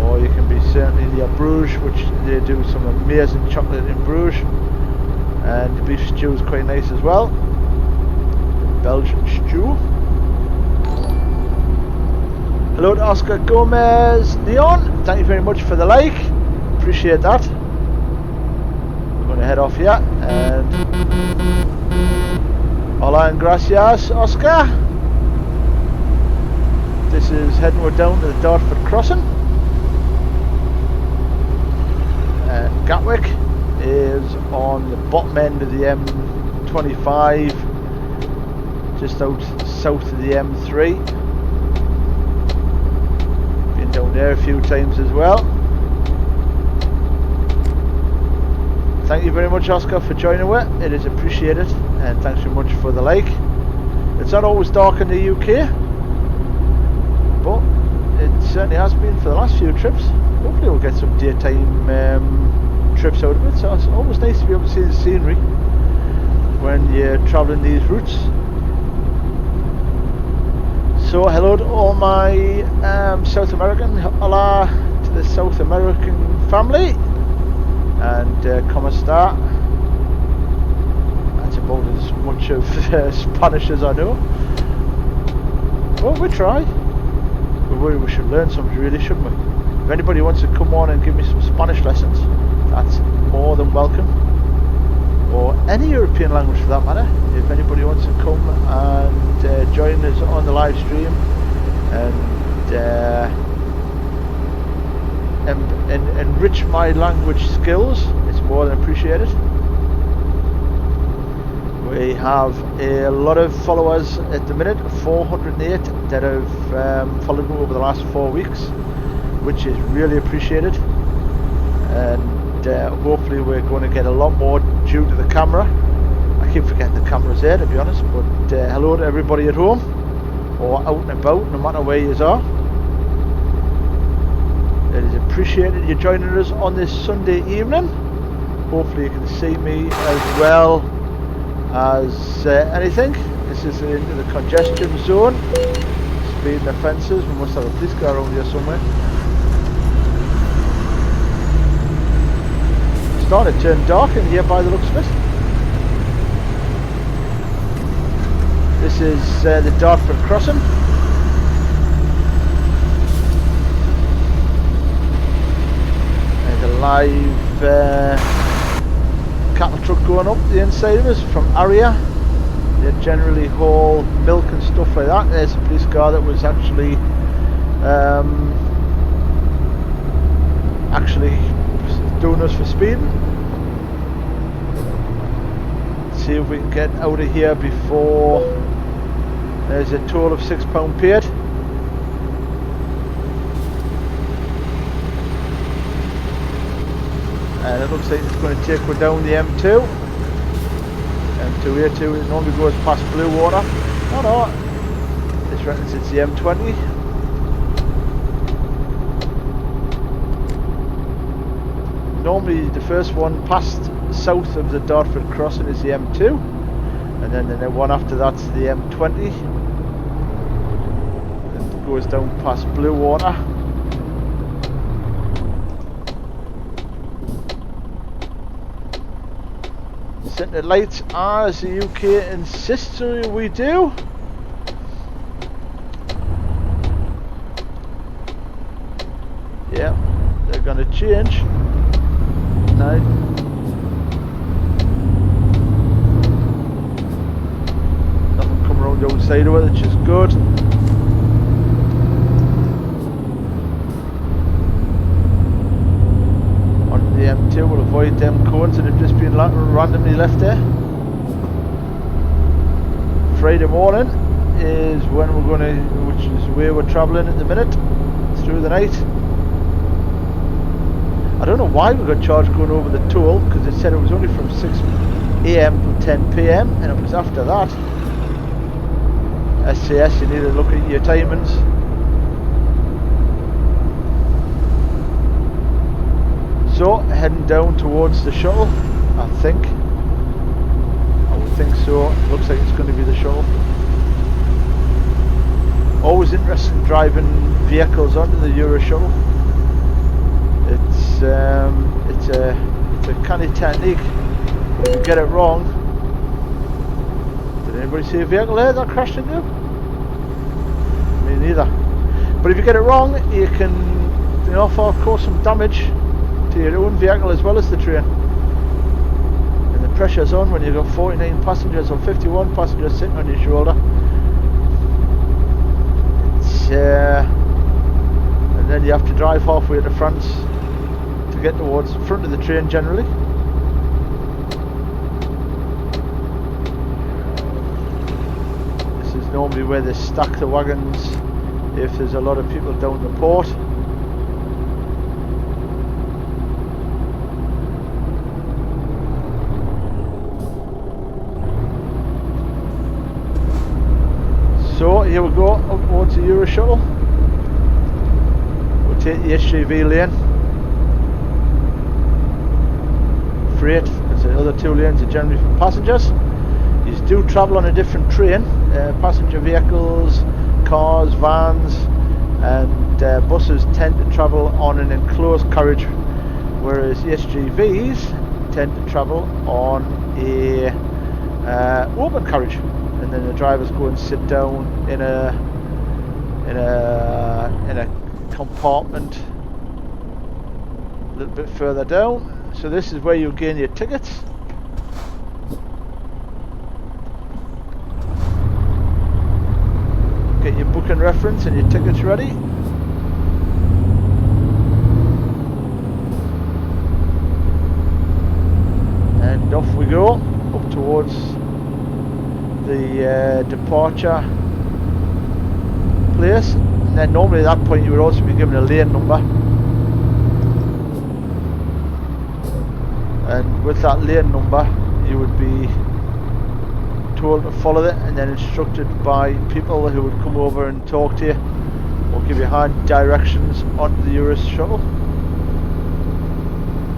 or you can be certainly near Bruges, which they do some amazing chocolate in Bruges, and the beef stew is quite nice as well. Belgian stew. Hello to Oscar Gomez Leon, thank you very much for the like, appreciate that. We're going to head off here, and hola and gracias Oscar. This is heading down to the Dartford crossing, and Gatwick is on the bottom end of the M25, just out south of the M3. Down there a few times as well. Thank you very much Oscar for joining me, it is appreciated, and thanks very much for the like. It's not always dark in the UK, but it certainly has been for the last few trips. Hopefully we'll get some daytime trips out of it, so it's always nice to be able to see the scenery when you're travelling these routes. So hello to all my South American, hola to the South American family, and como está? about as much of Spanish as I know. Well, we try. We should learn some really, shouldn't we? If anybody wants to come on and give me some Spanish lessons, that's more than welcome. Or any European language for that matter. If anybody wants to come and join us on the live stream and enrich my language skills, it's more than appreciated. We have a lot of followers at the minute, 408 that have followed me over the last 4 weeks, which is really appreciated. And hopefully we're going to get a lot more due to the camera. I keep forgetting the camera's there, to be honest, but hello to everybody at home or out and about, no matter where you are. It is appreciated you joining us on this Sunday evening. Hopefully you can see me as well as anything. This is into the congestion zone, speeding the fences. We must have a police car around here somewhere. Starting to turn dark in here by the looks of it. This is the Dartford crossing. There's a live cattle truck going up the inside of us from Aria. They generally haul milk and stuff like that. There's a police car that was actually doing us for speeding. Let's see if we can get out of here before there's a toll of £6 paid. And it looks like it's going to take us down the M2. M2A2 normally goes past Bluewater. Oh no, this reckons it's the M20. Normally the first one past south of the Dartford crossing is the M2, and then the one after that's the M20. It goes down past Bluewater. Centre lights are as the UK insists we do. Yeah, they're going to change. No. Nothing coming around the outside of it, which is good. On the M2, we'll avoid them cones that have just been randomly left there. Friday morning is when we're going to, which is where we're travelling at the minute, through the night. I don't know why we got charged going over the toll, because it said it was only from 6 AM till 10 PM, and it was after that. SCS, you need to look at your timings. So, heading down towards the shuttle, I think. I would think so. Looks like it's going to be the shuttle. Always interested in driving vehicles onto the Euro shuttle. It's a kind of technique. If you get it wrong. Did anybody see a vehicle there that crashed into? Me neither. But if you get it wrong, you can, cause some damage to your own vehicle as well as the train. And the pressure's on when you've got 49 passengers or 51 passengers sitting on your shoulder. It's and then you have to drive halfway to France to get towards the front of the train generally. This is normally where they stack the wagons if there's a lot of people down the port. So here we go up towards the Euro shuttle. We'll take the SUV lane. Freight, because the other two lanes are generally for passengers. You do travel on a different train. Passenger vehicles, cars, vans and buses tend to travel on an enclosed carriage, whereas the SUVs tend to travel on a open carriage, and then the drivers go and sit down in a compartment a little bit further down. So this is where you gain your tickets. Get your booking reference and your tickets ready. And off we go up towards the departure place. And then normally at that point you would also be given a lane number. And with that lane number you would be told to follow it, and then instructed by people who would come over and talk to you or give you hand directions onto the Eurus shuttle.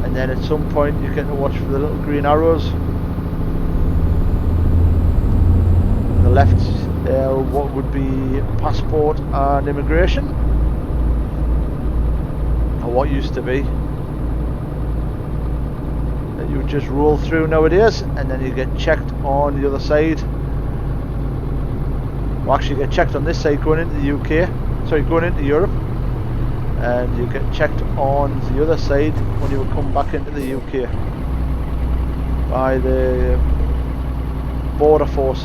And then at some point you get to watch for the little green arrows. On the left what would be passport and immigration, or what used to be. You would just roll through nowadays, and then you get checked on the other side. Well, actually you get checked on this side going into the UK, sorry, going into Europe, and you get checked on the other side when you would come back into the UK by the border force.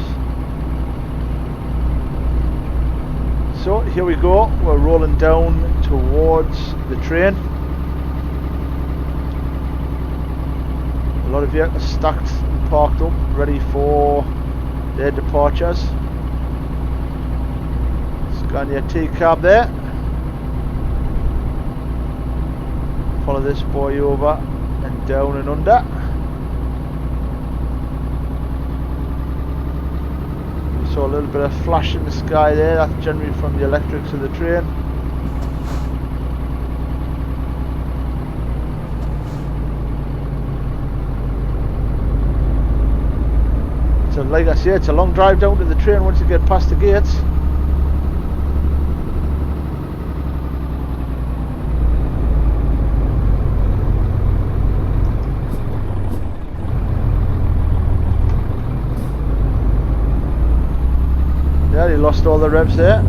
So here we go, we're rolling down towards the train. A lot of vehicles stacked and parked up, ready for their departures. Scania T-cab there. Follow this boy over and down and under. We saw a little bit of flash in the sky there, that's generally from the electrics of the train. So like I say, it's a long drive down to the train once you get past the gates. Yeah, he lost all the revs there.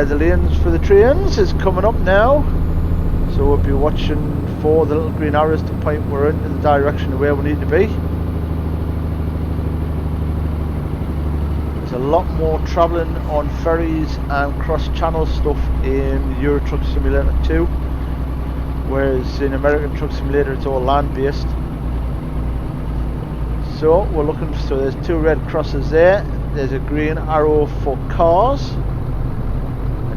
The lanes for the trains is coming up now, so we'll be watching for the little green arrows to point we're in the direction of where we need to be. There's a lot more travelling on ferries and cross-channel stuff in Euro Truck Simulator 2, whereas in American Truck Simulator it's all land-based. So we're looking, so there's two red crosses there, there's a green arrow for cars.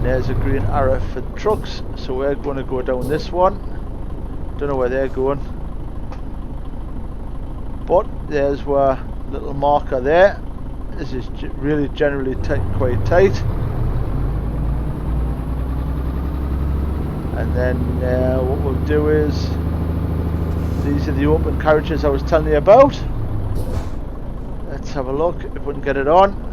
There's a green arrow for trucks, so we're going to go down this one. Don't know where they're going, but there's our little marker there. This is really generally quite tight. And then what we'll do is, these are the open carriages I was telling you about. Let's have a look if we can get it on.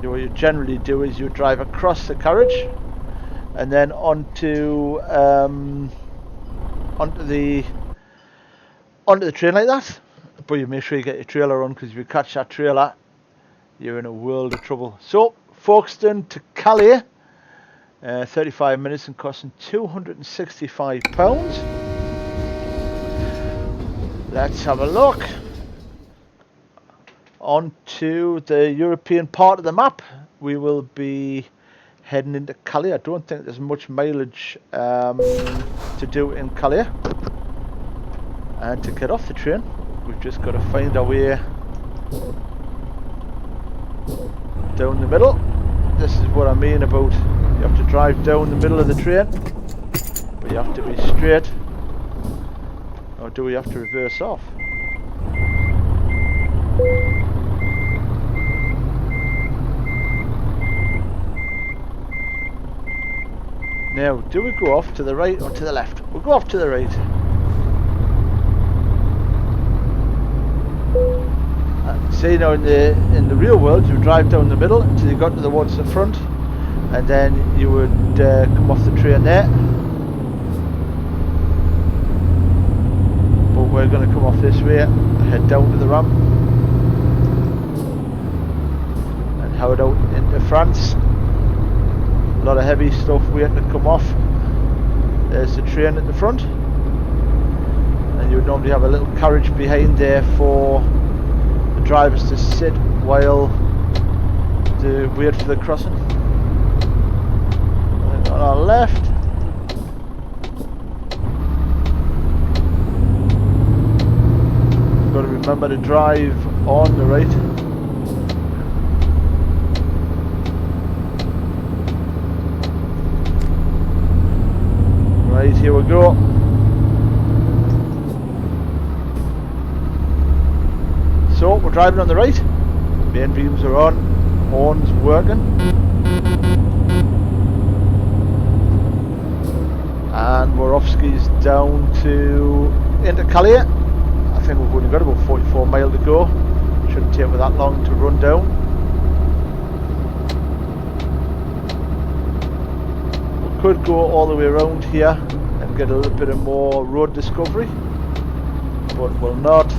What you generally do is you drive across the carriage and then onto the train like that, but you make sure you get your trailer on, because if you catch that trailer you're in a world of trouble. So Folkestone to Calais, 35 minutes and costing £265. Let's have a look. Onto the European part of the map, we will be heading into Calais. I don't think there's much mileage to do in Calais. And to get off the train, we've just got to find our way down the middle. This is what I mean about you have to drive down the middle of the train, but you have to be straight. Or do we have to reverse off? Now, do we go off to the right or to the left? We'll go off to the right. See, you know, in the real world, you drive down the middle until you got towards the front, and then you would come off the train there. But we're going to come off this way, head down to the ramp, and head out into France. A lot of heavy stuff waiting to come off. There's the train at the front, and you would normally have a little carriage behind there for the drivers to sit while they wait for the crossing. And on our left, got to remember to drive on the right. Right, here we go. So we're driving on the right, main beams are on, horns working, and we're off skis down to into Calais. I think we've only got about 44 miles to go, shouldn't take me that long to run down. We could go all the way around here and get a little bit of more road discovery, but we'll not.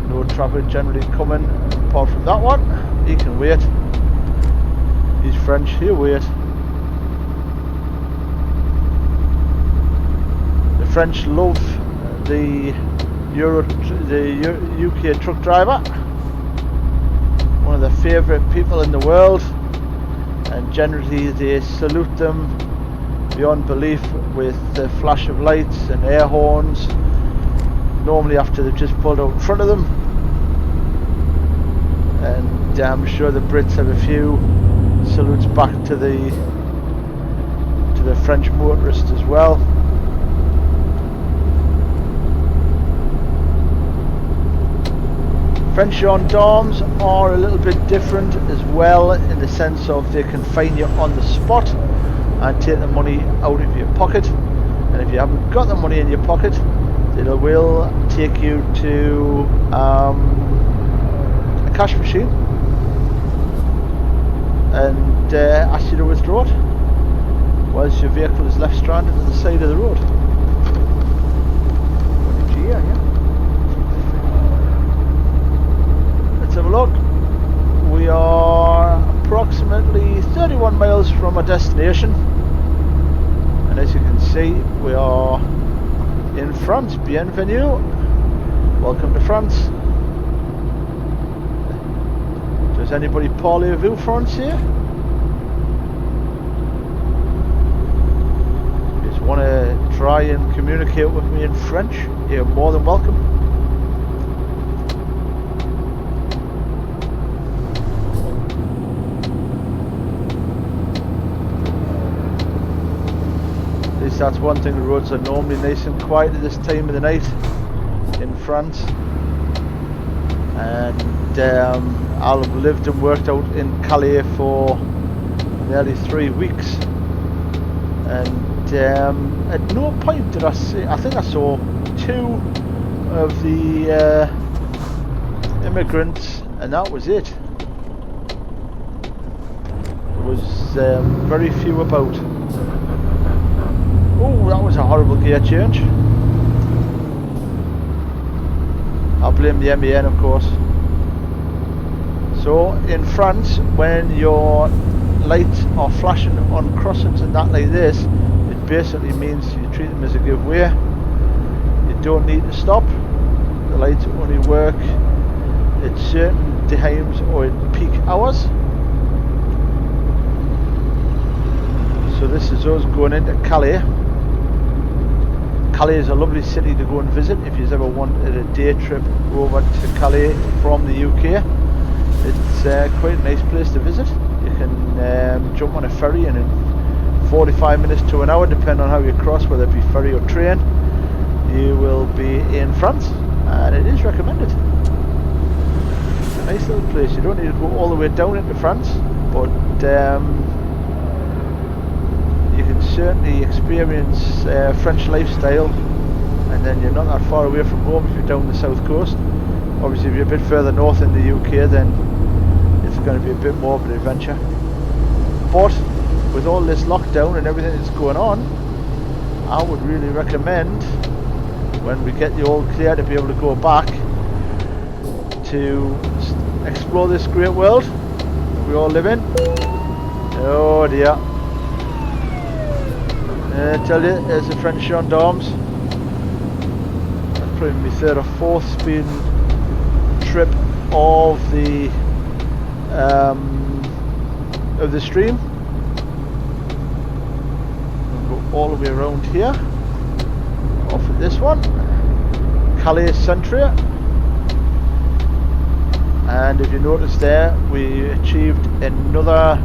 No traffic generally coming apart from that one. He can wait. He's French, he'll wait. The French love the UK truck driver. One of the favourite people in the world, and generally they salute them beyond belief with the flash of lights and air horns, normally after they've just pulled out in front of them. And I'm sure the Brits have a few salutes back to the French motorists as well. French gendarmes are a little bit different as well, in the sense of they can fine you on the spot and take the money out of your pocket, and if you haven't got the money in your pocket, they will take you to a cash machine and ask you to withdraw it whilst your vehicle is left stranded at the side of the road. Yeah. Let's have a look. We are approximately 31 miles from our destination, and as you can see, we are in France. Bienvenue, welcome to France. Does anybody parlez-vous France here? If you just want to try and communicate with me in French, you're more than welcome. At least that's one thing, the roads are normally nice and quiet at this time of the night in France. And I've lived and worked out in Calais for nearly 3 weeks, and at no point did I see, I think I saw 2 of the immigrants, and that was it. There was very few about. Oh, that was a horrible gear change. I blame the MEN, of course. So in France, when your lights are flashing on crossings and that like this, it basically means you treat them as a giveaway. You don't need to stop. The lights only work at certain times or at peak hours. So this is us going into Calais. Calais is a lovely city to go and visit if you've ever wanted a day trip over to Calais from the UK. It's quite a nice place to visit. You can jump on a ferry, and in 45 minutes to an hour, depending on how you cross, whether it be ferry or train, you will be in France, and it is recommended. It's a nice little place. You don't need to go all the way down into France, but you can certainly experience French lifestyle and then you're not that far away from home if you're down the south coast. Obviously if you're a bit further north in the UK, then it's going to be a bit more of an adventure. But with all this lockdown and everything that's going on, I would really recommend, when we get the all clear to be able to go back, to explore this great world we all live in. Oh dear. I tell you, there's the French gendarmes. That's probably my third or fourth speeding trip of the stream. We'll go all the way around here. Off at this one, Calais Centria. And if you notice there, we achieved another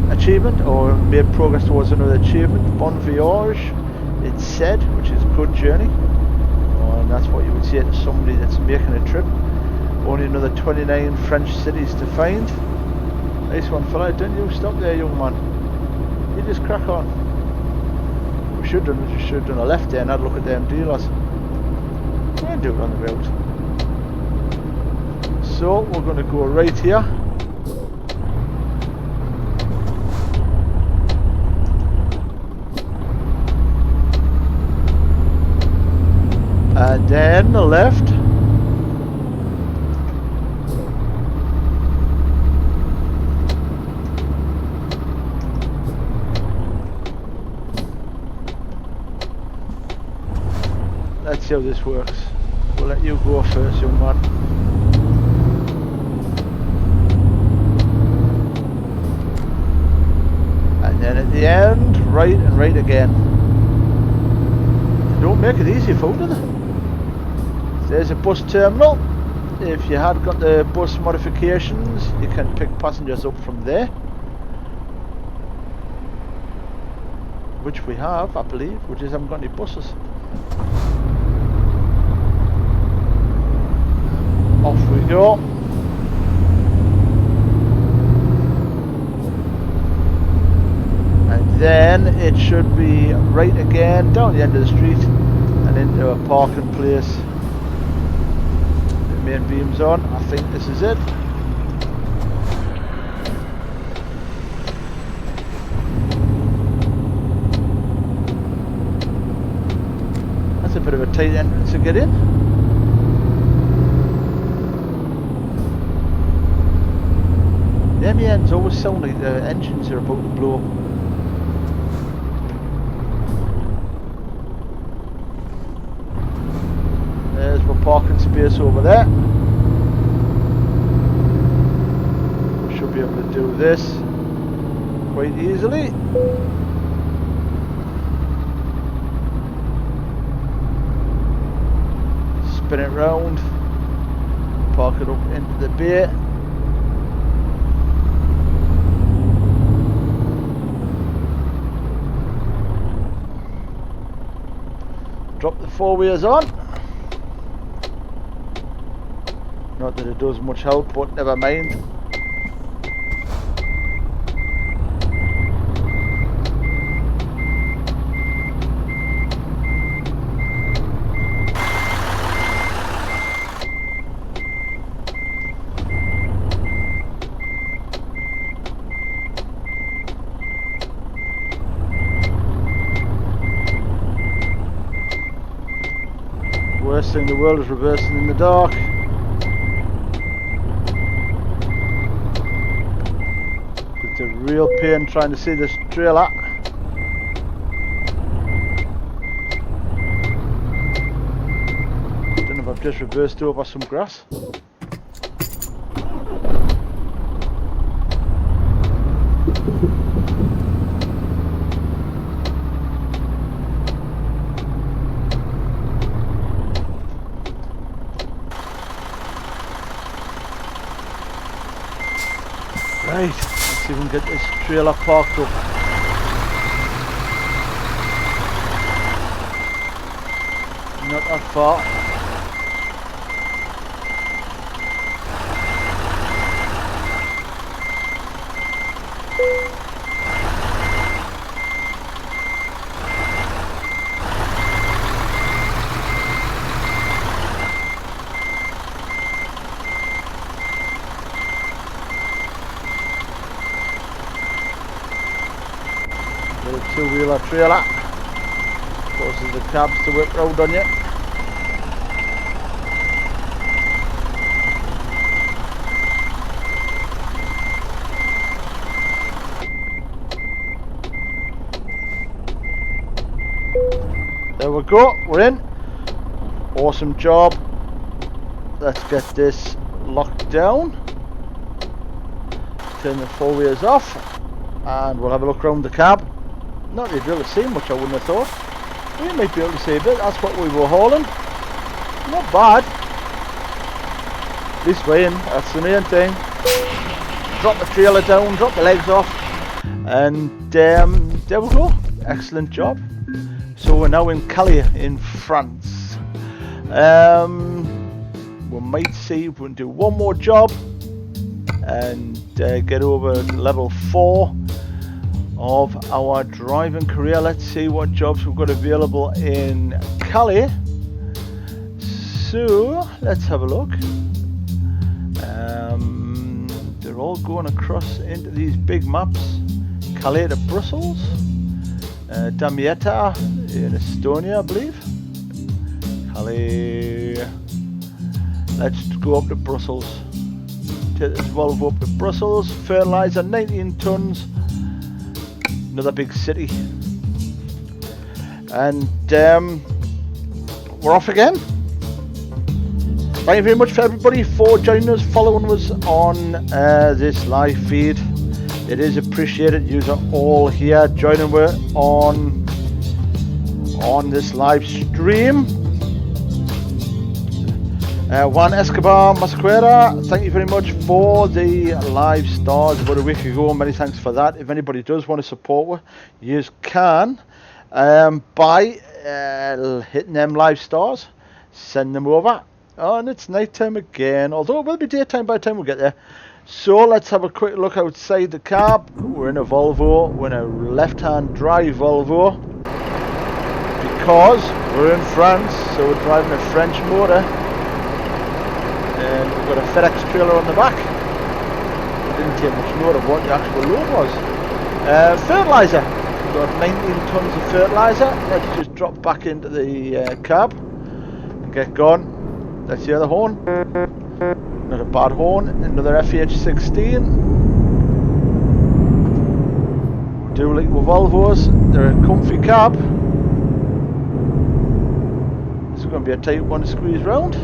achievement, or made progress towards another achievement. Bon voyage, it's said, which is good journey. And that's what you would say to somebody that's making a trip. Only another 29 French cities to find. Nice one, fella. Don't you stop there, young man. You just crack on. We should have done a left there and had a look at them dealers. We can do it on the road. So we're going to go right here. And then the left. Let's see how this works. We'll let you go first, young man. And then at the end, right and right again. They don't make it easy for you, do they? There's a bus terminal. If you had got the bus modifications, you can pick passengers up from there. Which we have, I believe. We just haven't got any buses. Off we go. And then it should be right again down the end of the street and into a parking place. The main beam's on. I think this is it. That's a bit of a tight entrance to get in. Them ends always sound like the engines are about to blow. There's my parking space over there. We should be able to do this quite easily. Spin it round, park it up into the bay. Drop the four wheels on. Not that it does much help, but never mind. Worst thing in the world is reversing in the dark. It's a real pain trying to see this trailer. Don't know if I've just reversed over some grass. Right, let's see if we can get this trailer parked up. Not that far. two-wheeler trailer. Causes the cabs to whip round on you. There we go, we're in. Awesome job. Let's get this locked down. Turn the four wheels off and we'll have a look around the cab. Not really able to see much, I wouldn't have thought. We might be able to see a bit, that's what we were hauling. Not bad. At least we're in, that's the main thing. Drop the trailer down, drop the legs off, and there we go. Excellent job. So we're now in Calais in France. We might see if we can do one more job and get over level 4 of our driving career. Let's see what jobs we've got available in Calais. So let's have a look. They're all going across into these big maps. Calais to Brussels, Damietta in Estonia, I believe. Calais. Let's go up to Brussels. Take this Volvo up to Brussels. Fertilizer, 19 tons. Another big city. And we're off again. Thank you very much for everybody for joining us, following us on this live feed. It is appreciated. You are all here joining us on this live stream. Juan Escobar Masquera, thank you very much for the live stars about a week ago. Many thanks for that. If anybody does want to support us, you can by hitting them live stars, send them over. Oh, and it's night time again, although it will be daytime by the time we get there. So let's have a quick look outside the cab. We're in a Volvo, we're in a left-hand drive Volvo because we're in France, so we're driving a French motor. And we've got a FedEx trailer on the back. We didn't take much note of what the actual load was. Fertilizer. We've got 19 tons of fertilizer. Let's just drop back into the cab and get going. Let's hear the horn. Not a bad horn. Another FH16. Do like with Volvos. They're a comfy cab. This is going to be a tight one to squeeze round.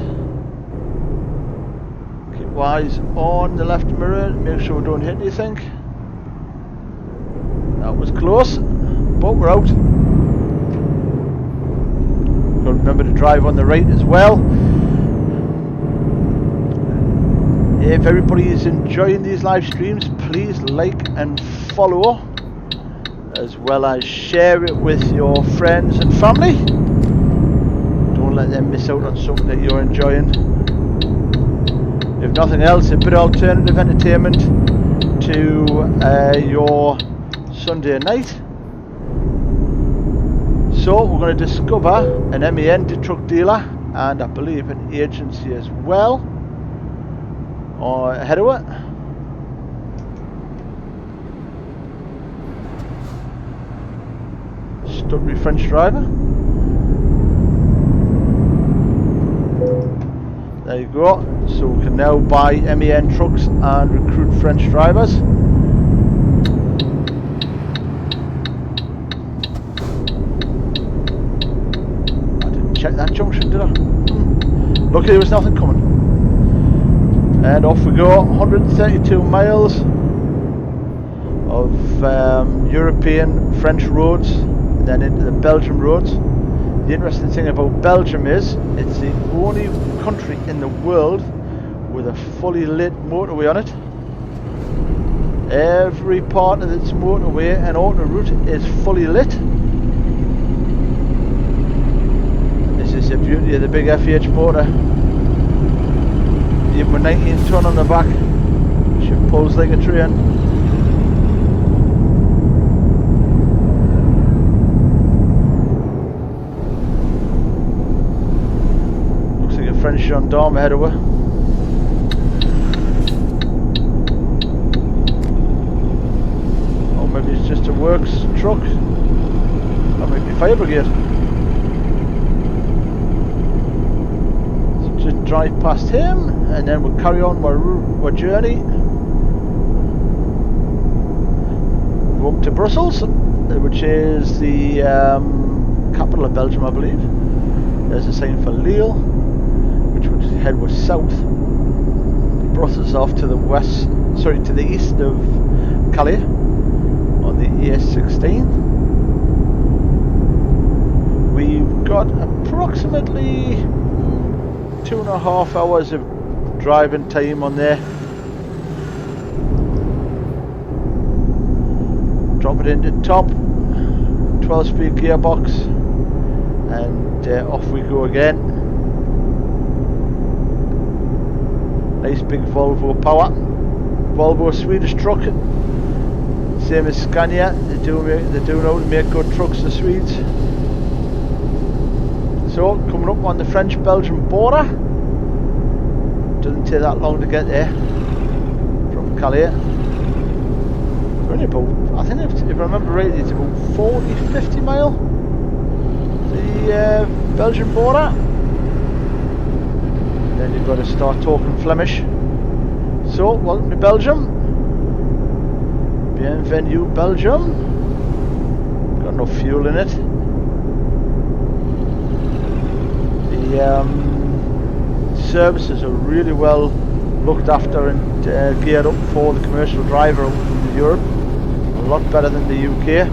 Eyes on the left mirror, make sure we don't hit anything. That was close, but we're out. Got to remember to drive on the right as well. If everybody is enjoying these live streams, please like and follow, as well as share it with your friends and family. Don't let them miss out on something that you're enjoying. If nothing else, a bit of alternative entertainment to your Sunday night. So we're going to discover an MEN truck dealer and I believe an agency as well ahead of it. Stubby French driver. There you go. So we can now buy MEN trucks and recruit French drivers. I didn't check that junction, did I? Luckily there was nothing coming. And off we go. 132 miles of European French roads and then into the Belgian roads. The interesting thing about Belgium is it's the only country in the world with a fully lit motorway on it. Every part of its motorway and autoroute is fully lit. This is the beauty of the big FH motor. Even with 19 ton on the back, she pulls like a train. French gendarme ahead of her. Or maybe it's just a works truck. fire brigade. So just drive past him and then we'll carry on our journey. Go up to Brussels, which is the capital of Belgium, I believe. There's a sign for Lille, which would head west south. Brussels off to the west, sorry, to the east of Calais on the ES16. We've got approximately 2.5 hours of driving time on there. Drop it into top, 12-speed gearbox, and off we go again. Nice big Volvo power. Volvo, Swedish truck, same as Scania. They do know to make good trucks, the Swedes. So coming up on the French-Belgian border. Doesn't take that long to get there from Calais. Only about, I think if I remember rightly, it's about 40-50 mile, the Belgian border. Then you've got to start talking Flemish. So, welcome to Belgium. Bienvenue Belgium. Got no fuel in it. The services are really well looked after and geared up for the commercial driver in Europe. A lot better than the UK.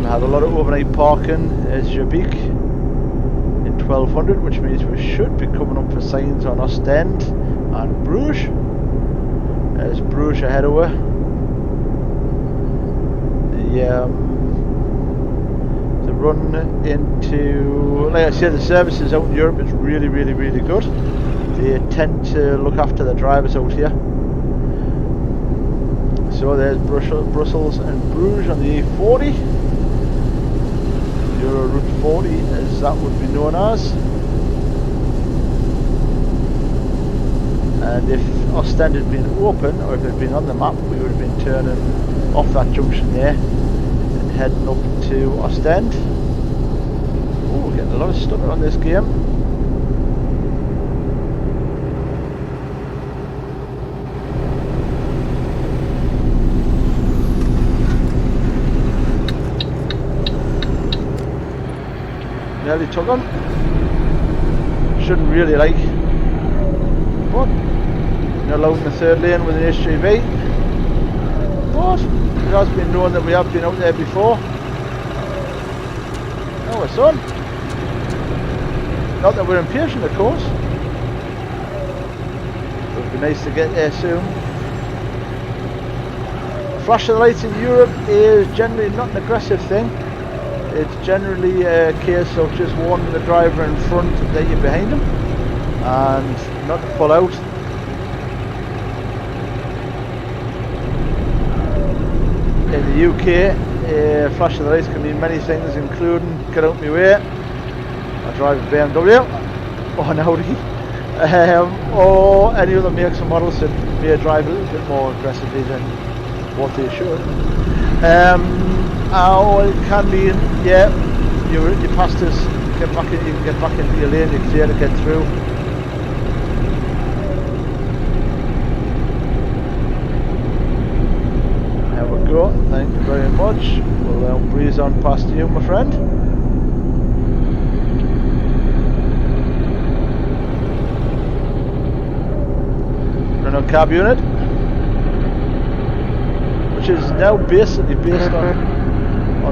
Had a lot of overnight parking as Jabik in 1200, which means we should be coming up for signs on Ostend and Bruges. There's Bruges ahead of her. The run into, like I said, the services out in Europe is really good. They tend to look after the drivers out here. So there's Brussels and Bruges on the A40, Euro Route 40 as that would be known as. And if Ostend had been open, or if it had been on the map, we would have been turning off that junction there and heading up to Ostend. Oh, we're getting a lot of stutter on this game. Nearly took on. Shouldn't really like, but you're allowed in the third lane with an HGV. But it has been known that we have been out there before. Now we're on. Not that we're impatient, of course. It would be nice to get there soon. Flash of the lights in Europe is generally not an aggressive thing. It's generally a case of just warning the driver in front that you're behind him and not to pull out. In the UK, flash of the lights can mean many things, including get out my way. I drive a BMW or an Audi, or any other makes and models that may drive a little bit more aggressively than what they should. Or it can mean, yeah, you passed us, you can get back into your lane, you're clear to get through. There we go, thank you very much. We'll breeze on past you, my friend. Renault cab unit, which is now basically based on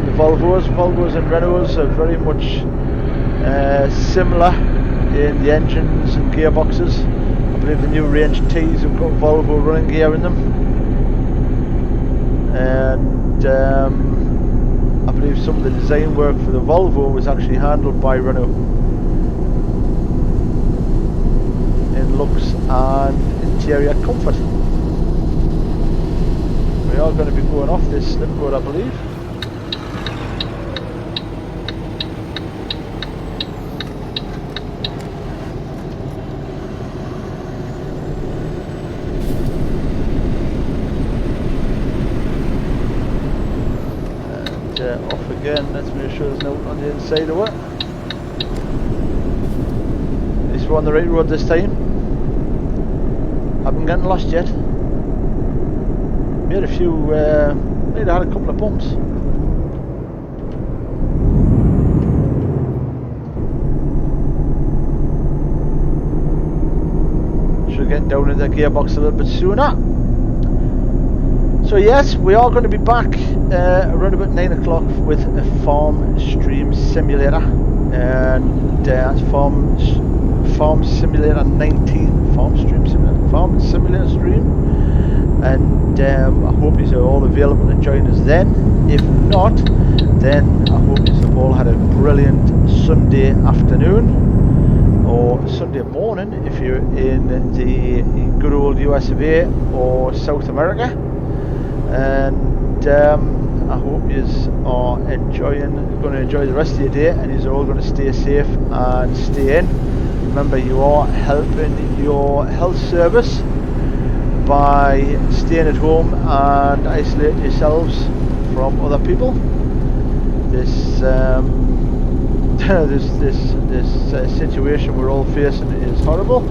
the Volvos. Volvos and Renaults are very much similar in the engines and gearboxes. I believe the new Range T's have got Volvo running gear in them, and I believe some of the design work for the Volvo was actually handled by Renault in looks and interior comfort. We are going to be going off this slip road, I believe. Again, let's make sure there's no on the inside of it. At least we're on the right road this time. Haven't gotten lost yet. We had a few, maybe had a couple of bumps. Should get down in the gearbox a little bit sooner. So yes, we are going to be back around about 9 o'clock with a Farm Stream Simulator, and that's Farm Simulator 19, Farm Simulator stream, and I hope you're all available to join us then. If not, then I hope you've all had a brilliant Sunday afternoon or Sunday morning if you're in the good old US of A or South America. And I hope you are going to enjoy the rest of your day, and you're all going to stay safe and stay in. Remember, you are helping your health service by staying at home and isolating yourselves from other people. This situation we're all facing is horrible,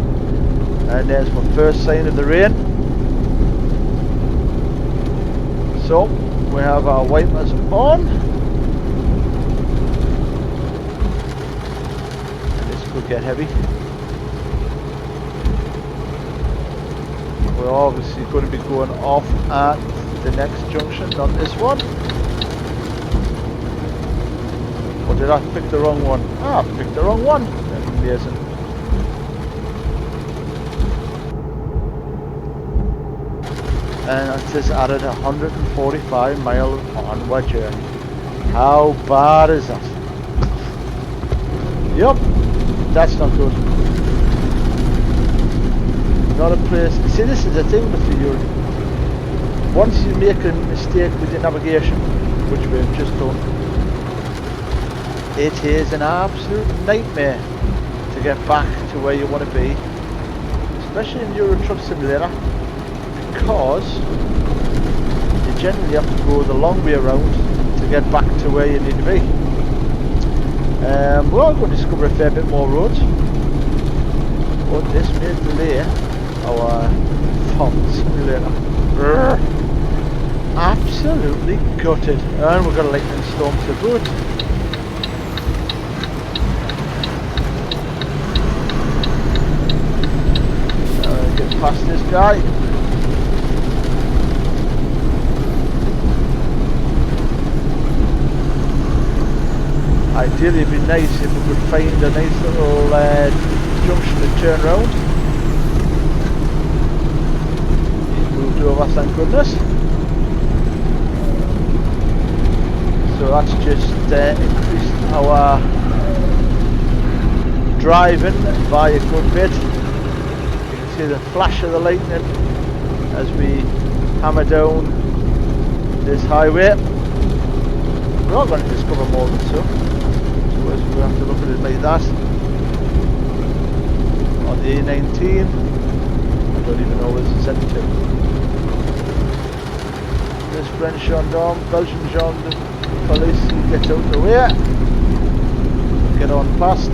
and there's my first sign of the rain. So we have our wipers on, and this could get heavy. We're obviously going to be going off at the next junction, not this one. Or did I pick the wrong one? Ah, I picked the wrong one. That's amazing. And it says added 145 mile onward journey. How bad is that? Yup, that's not good. Not a place. See, this is the thing with the Euro. Once you make a mistake with your navigation, which we've just done, it is an absolute nightmare to get back to where you want to be, especially in Euro Truck Simulator, because you generally have to go the long way around to get back to where you need to be. We are going to discover a fair bit more roads, but this may delay our Farm Simulator. Absolutely gutted, and we've got a lightning storm to boot. Get past this guy. Ideally it'd be nice if we could find a nice little junction to turn around. He's moved over, thank goodness. So that's just increased our driving by a good bit. You can see the flash of the lightning as we hammer down this highway. We're not going to discover more than so. We have to look at it like that. On the A19, I don't even know where it's heading to. This French gendarme, Belgian gendarme police gets out the way. Get on past.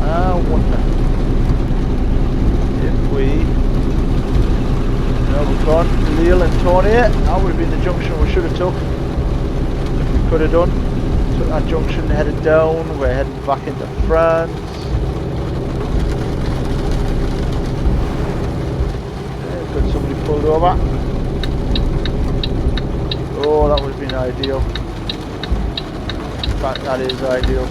I wonder if we. We've gone Lille and Tournai. That would have been the junction we should have took. If we could have done. Took that junction, headed down. We're heading back into France. Got somebody pulled over. Oh, that would have been ideal. In fact, that is ideal.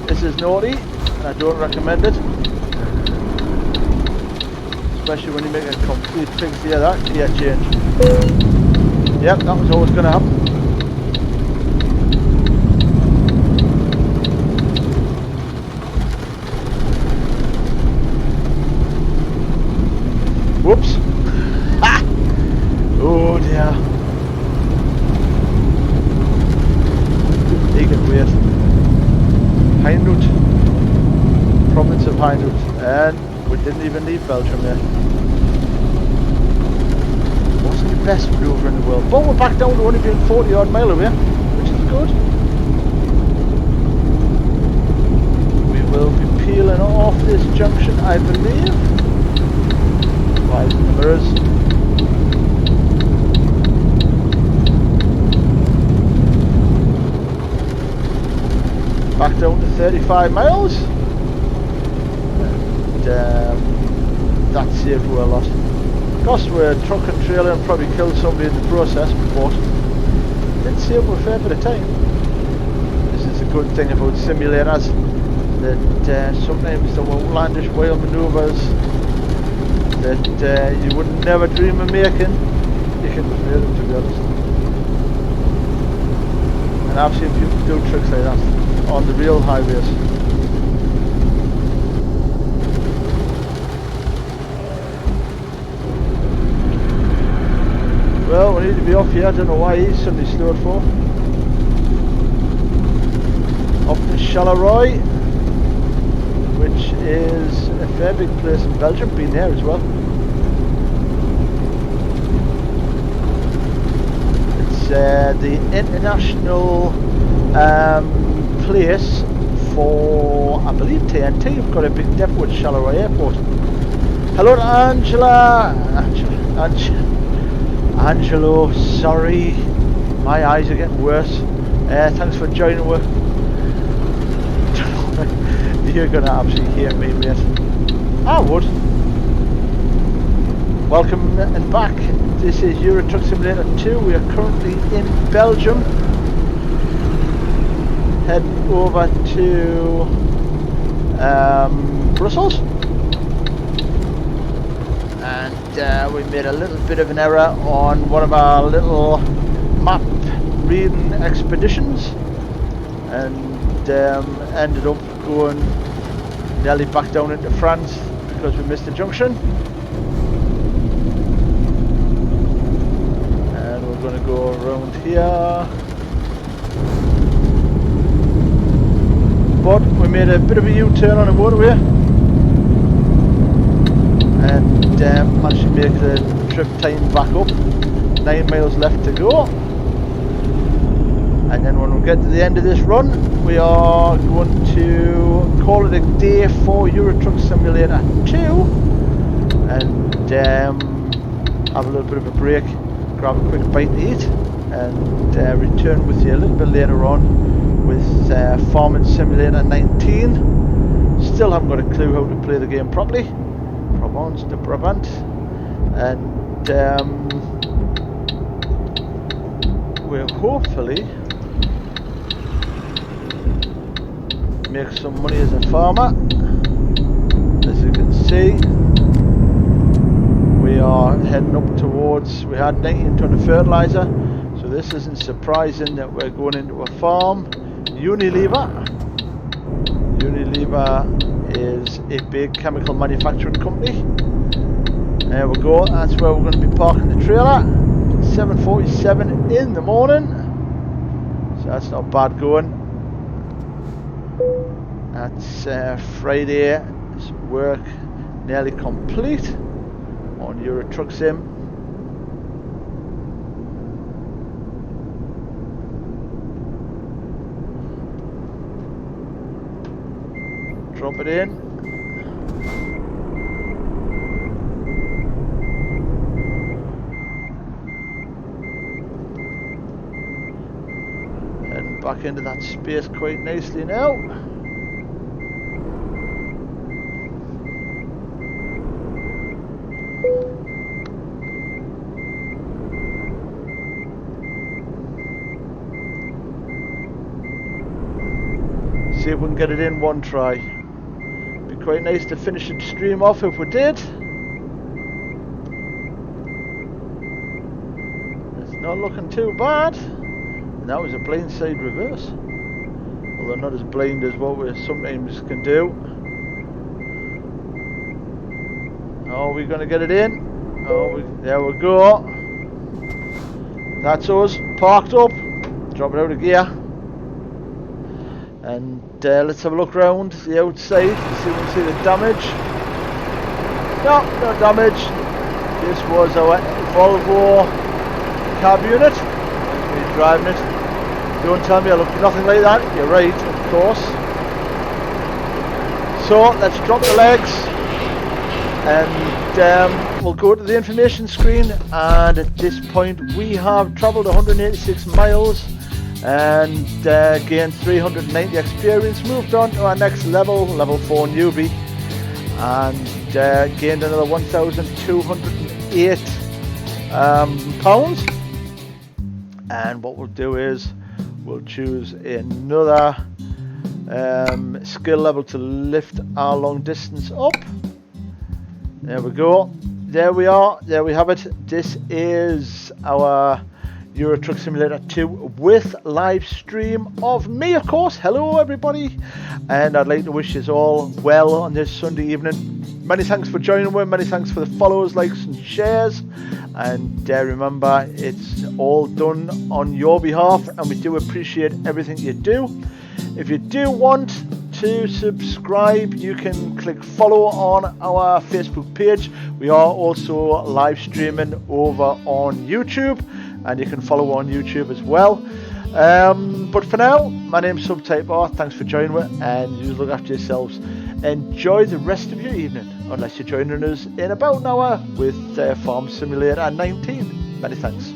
This is naughty, and I don't recommend it. Especially when you make a complete thing. Yeah, that gear change. Yep, that was always going to happen. Whoops. Ah! Oh dear. He can wait. Hainaut. Province of Hainaut. And We didn't even leave Belgium yet. Wasn't the best manoeuvre in the world. But we're back down to only being 40 odd mile away, which is good. We will be peeling off this junction, I believe. Wide in the mirrors. Back down to 35 miles. And that saved we a lot. Cost we're truck and trailer and probably killed somebody in the process, but it did save a fair bit of time. This is a good thing about simulators, that sometimes the outlandish wild manoeuvres that you would never dream of making, you can just make them, to be honest. And I've seen people do tricks like that on the real highways. Well, we need to be off here. I don't know why he's suddenly slowed for. Up to Charleroi, which is a fair big place in Belgium. Been there as well. It's the international place for, I believe, TNT. You've got a big depot at Charleroi Airport. Hello to Angelo, sorry, my eyes are getting worse. Thanks for joining us. You're gonna absolutely hate me, mate. I would. Welcome and back. This is Euro Truck Simulator 2. We are currently in Belgium. Heading over to Brussels. And we made a little bit of an error on one of our little map reading expeditions, and ended up going nearly back down into France because we missed the junction. And we're going to go around here, but we made a bit of a U-turn on the motorway and managed to make the trip time back up. 9 miles left to go, and then when we get to the end of this run, we are going to call it a day for Euro Truck Simulator 2 and have a little bit of a break, grab a quick bite to eat, and return with you a little bit later on with Farming Simulator 19. Still haven't got a clue how to play the game properly. Provence to Brabant, and we'll hopefully make some money as a farmer. As you can see, we are heading up towards, we had 19 ton of fertilizer, so this isn't surprising that we're going into a farm. Unilever is a big chemical manufacturing company. There we go, that's where we're going to be parking the trailer. 7:47 in the morning, so that's not bad going. That's Friday's work nearly complete on Euro Truck Sim. Drop it in. Heading back into that space quite nicely now. See if we can get it in one try. Be quite nice to finish the stream off if we did. It's not looking too bad. And that was a blindside reverse. Although not as blind as what we sometimes can do. Oh, we're going to get it in. Oh, there we go. That's us, parked up. Drop it out of gear. And let's have a look around the outside to see if we can see the damage. No, no damage. This was our Volvo cab unit. Me driving it. Don't tell me I look nothing like that. You're right, of course. So let's drop the legs, and we'll go to the information screen. And at this point, we have travelled 186 miles and gained 390 experience. Moved on to our next level, level 4 newbie, and gained another 1,208 pounds. And what we'll do is we'll choose another skill level to lift our long distance up. There we go. There we are. There we have it. This is our Euro Truck Simulator 2 with live stream of me, of course. Hello everybody, and I'd like to wish you all well on this Sunday evening. Many thanks for joining me, many thanks for the follows, likes and shares, and remember, it's all done on your behalf, and we do appreciate everything you do. If you do want to subscribe, you can click follow on our Facebook page. We are also live streaming over on YouTube, and you can follow on YouTube as well. But for now, my name's Subtype R. Thanks for joining me, and you look after yourselves. Enjoy the rest of your evening, unless you're joining us in about an hour with Farm Simulator 19. Many thanks.